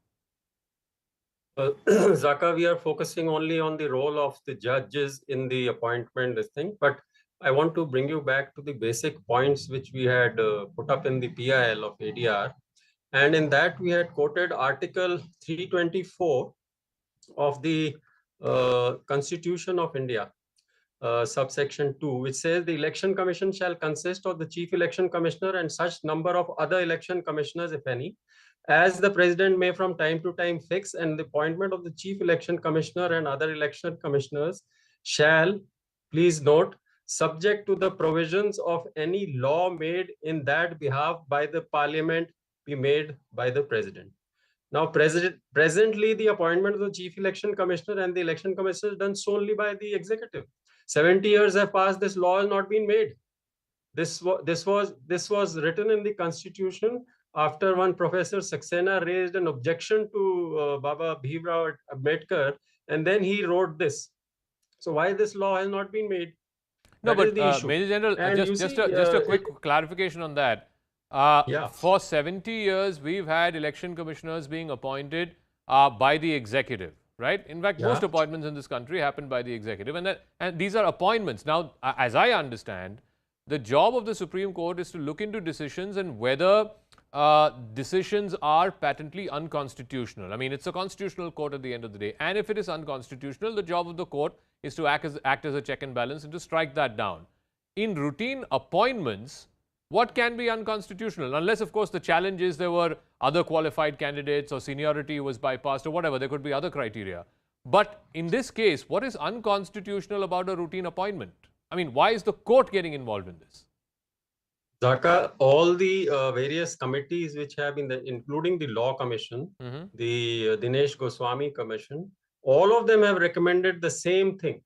Zaka, we are focusing only on the role of the judges in the appointment, but I want to bring you back to the basic points which we had put up in the PIL of ADR. And in that we had quoted Article 324 of the Constitution of India. Subsection 2, which says the election commission shall consist of the chief election commissioner and such number of other election commissioners, if any, as the president may from time to time fix, and the appointment of the chief election commissioner and other election commissioners shall, please note, subject to the provisions of any law made in that behalf by the parliament, be made by the president. Now, presently, the appointment of the chief election commissioner and the election commissioner is done solely by the executive. 70 years have passed, this law has not been made. This was written in the constitution after one Professor Saxena raised an objection to Baba Bhimrao Ambedkar, and then he wrote this. So why this law has not been made? No, That is but the issue. Major General, And you just see, a quick clarification on that. Yeah. For 70 years, we've had election commissioners being appointed by the executive, right? In fact, most Yeah. appointments in this country happen by the executive, and these are appointments. Now, as I understand, the job of the Supreme Court is to look into decisions and whether decisions are patently unconstitutional. I mean, it's a constitutional court at the end of the day. And if it is unconstitutional, the job of the court is to act as a check and balance and to strike that down. In routine appointments, what can be unconstitutional? Unless, of course, the challenge is there were other qualified candidates or seniority was bypassed or whatever. There could be other criteria. But in this case, what is unconstitutional about a routine appointment? I mean, why is the court getting involved in this? Zaka, all the various committees which have been, including the Law Commission, the Dinesh Goswami Commission, all of them have recommended the same thing,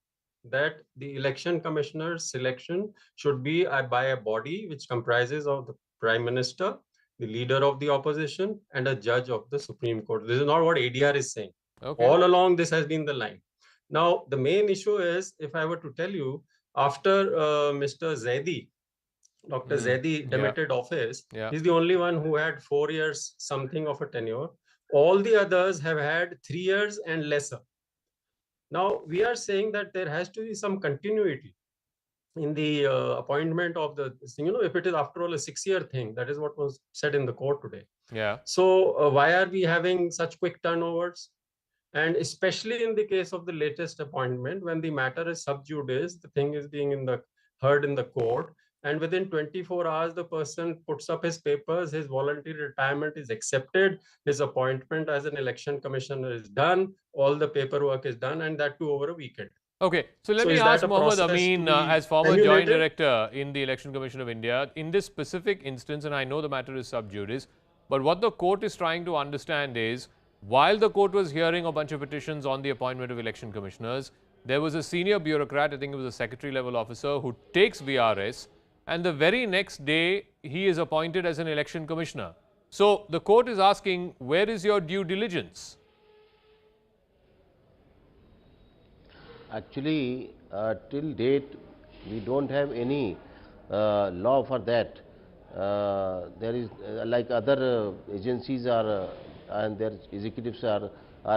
that the election commissioner's selection should be by a body which comprises of the Prime Minister, the leader of the opposition, and a judge of the Supreme Court. This is not what ADR is saying. Okay. All along, this has been the line. Now, the main issue is, if I were to tell you, after Mr. Zaidi, Dr. Zaidi demitted office, he's the only one who had 4 years something of a tenure. All the others have had 3 years and lesser. Now, we are saying that there has to be some continuity in the appointment of the, if it is after all a 6-year thing, that is what was said in the court today. Yeah. So why are we having such quick turnovers? And especially in the case of the latest appointment, when the matter is sub judice, the thing is being heard in the court, and within 24 hours, the person puts up his papers, his voluntary retirement is accepted, his appointment as an election commissioner is done, all the paperwork is done, and that too over a weekend. Okay, so let me ask Mohammed Amin, as former Joint Director in the Election Commission of India, in this specific instance, and I know the matter is sub judice, but what the court is trying to understand is, while the court was hearing a bunch of petitions on the appointment of election commissioners, there was a senior bureaucrat, I think it was a secretary level officer, who takes VRS, and the very next day, he is appointed as an election commissioner. So, the court is asking, where is your due diligence? Actually, till date, we don't have any law for that. There is, like other agencies are, and their executives are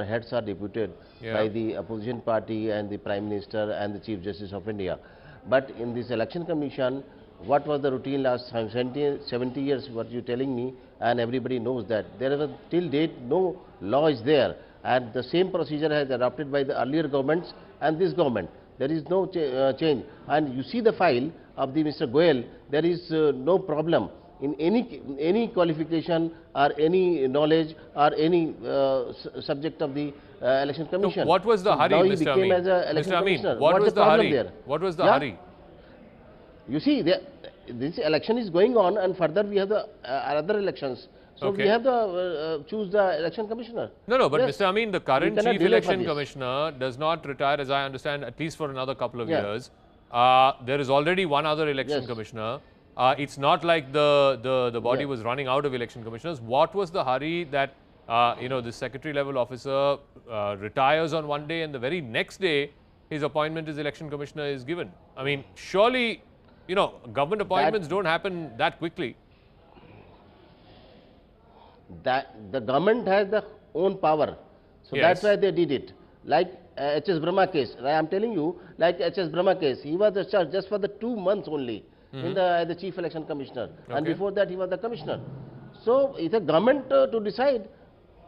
heads are deputed by the opposition party and the Prime Minister and the Chief Justice of India. But in this election commission, what was the routine last 70 years, what you telling me, and everybody knows that. There is till date no law is there, and the same procedure has adopted by the earlier governments and this government. There is no change. And you see the file of the Mr. Goel, there is no problem in any qualification or any knowledge or any subject of the election commission. So what was the hurry, now he Mr. became Amin? as a election Mr. Amin, commissioner. what was the hurry? There? What was the hurry? You see, this election is going on, and further we have the other elections. So we have to choose the election commissioner. No, but yes. Mr. Amin, the current chief election commissioner does not retire, as I understand, at least for another couple of years. There is already one other election commissioner. It's not like the body was running out of election commissioners. What was the hurry that the secretary level officer retires on one day and the very next day his appointment as election commissioner is given? I mean, surely, government appointments don't happen that quickly. That the government has their own power, so that's why they did it. Like H.S. Brahma case, I am telling you, like H.S. Brahma case, he was the charge just for the 2 months only in the chief election commissioner, and before that he was the commissioner. So it's a government to decide.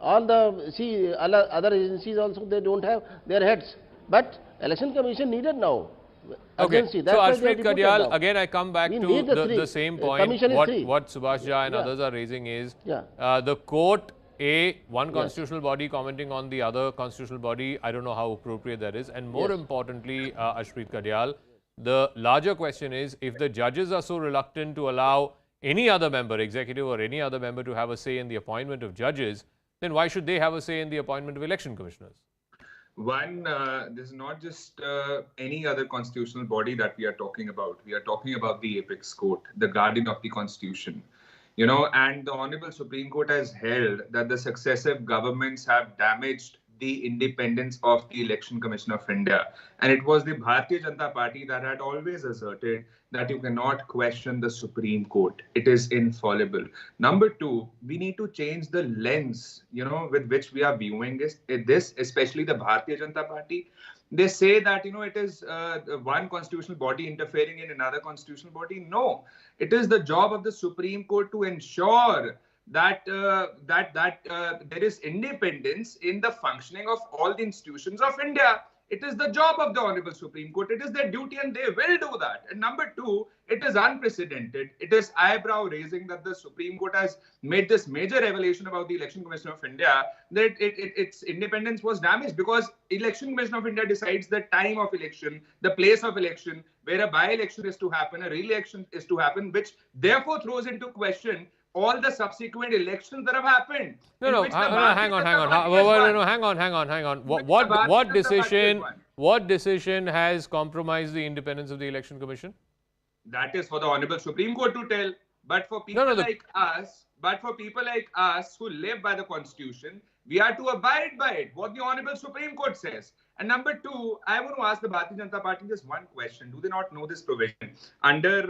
All the other agencies also, they don't have their heads, but election commission needed now. Okay, so Ashpreet Kadyal, again I come back to the same point. What Subhash Jha and others are raising is the court, one constitutional body commenting on the other constitutional body. I don't know how appropriate that is. And more importantly, Ashpreet Kadyal, the larger question is, if the judges are so reluctant to allow any other member, executive or any other member, to have a say in the appointment of judges, then why should they have a say in the appointment of election commissioners? One, this is not just any other constitutional body that we are talking about. We are talking about the apex court, the guardian of the constitution. And the Honorable Supreme Court has held that the successive governments have damaged the independence of the Election Commission of India. And it was the Bharatiya Janata Party that had always asserted that you cannot question the Supreme Court. It is infallible. Number two, we need to change the lens, with which we are viewing this, especially the Bharatiya Janata Party. They say that, it is one constitutional body interfering in another constitutional body. No, it is the job of the Supreme Court to ensure that there is independence in the functioning of all the institutions of India. It is the job of the Honorable Supreme Court. It is their duty and they will do that. And number two, it is unprecedented. It is eyebrow raising that the Supreme Court has made this major revelation about the Election Commission of India, that its independence was damaged, because Election Commission of India decides the time of election, the place of election, where a by-election is to happen, a re-election is to happen, which therefore throws into question all the subsequent elections that have happened. Hang on. What decision has compromised the independence of the Election Commission? That is for the Honorable Supreme Court to tell. But for people like us who live by the Constitution, we are to abide by it, what the Honorable Supreme Court says. And number two, I want to ask the Bharatiya Janata Party just one question. Do they not know this provision? Under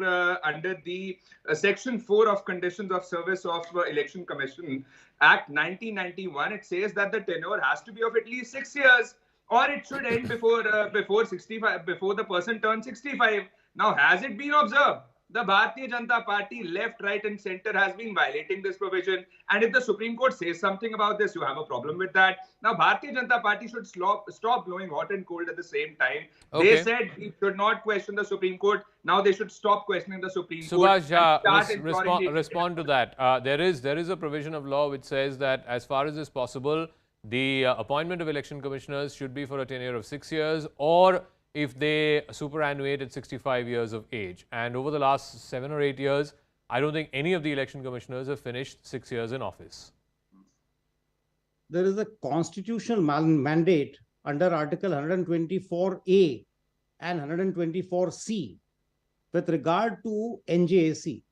the Section 4 of Conditions of Service of Election Commission Act 1991, it says that the tenure has to be of at least 6 years, or it should end before the person turns 65. Now, has it been observed? The Bharatiya Janata Party, left, right and center, has been violating this provision. And if the Supreme Court says something about this, you have a problem with that. Now, Bharatiya Janata Party should stop blowing hot and cold at the same time. Okay. They said we should not question the Supreme Court. Now they should stop questioning the Supreme Court. Subhash, respond to that. There is a provision of law which says that as far as is possible, the appointment of election commissioners should be for a tenure of 6 years, or if they superannuate at 65 years of age. And over the last 7 or 8 years, I don't think any of the election commissioners have finished 6 years in office. There is a constitutional mandate under Article 124A and 124C with regard to NJAC,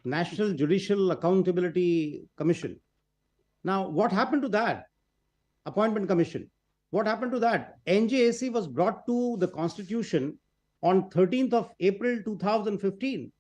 National Judicial Accountability Commission. Now, what happened to that? Appointment Commission. What happened to that? NJAC was brought to the Constitution on 13th of April 2015.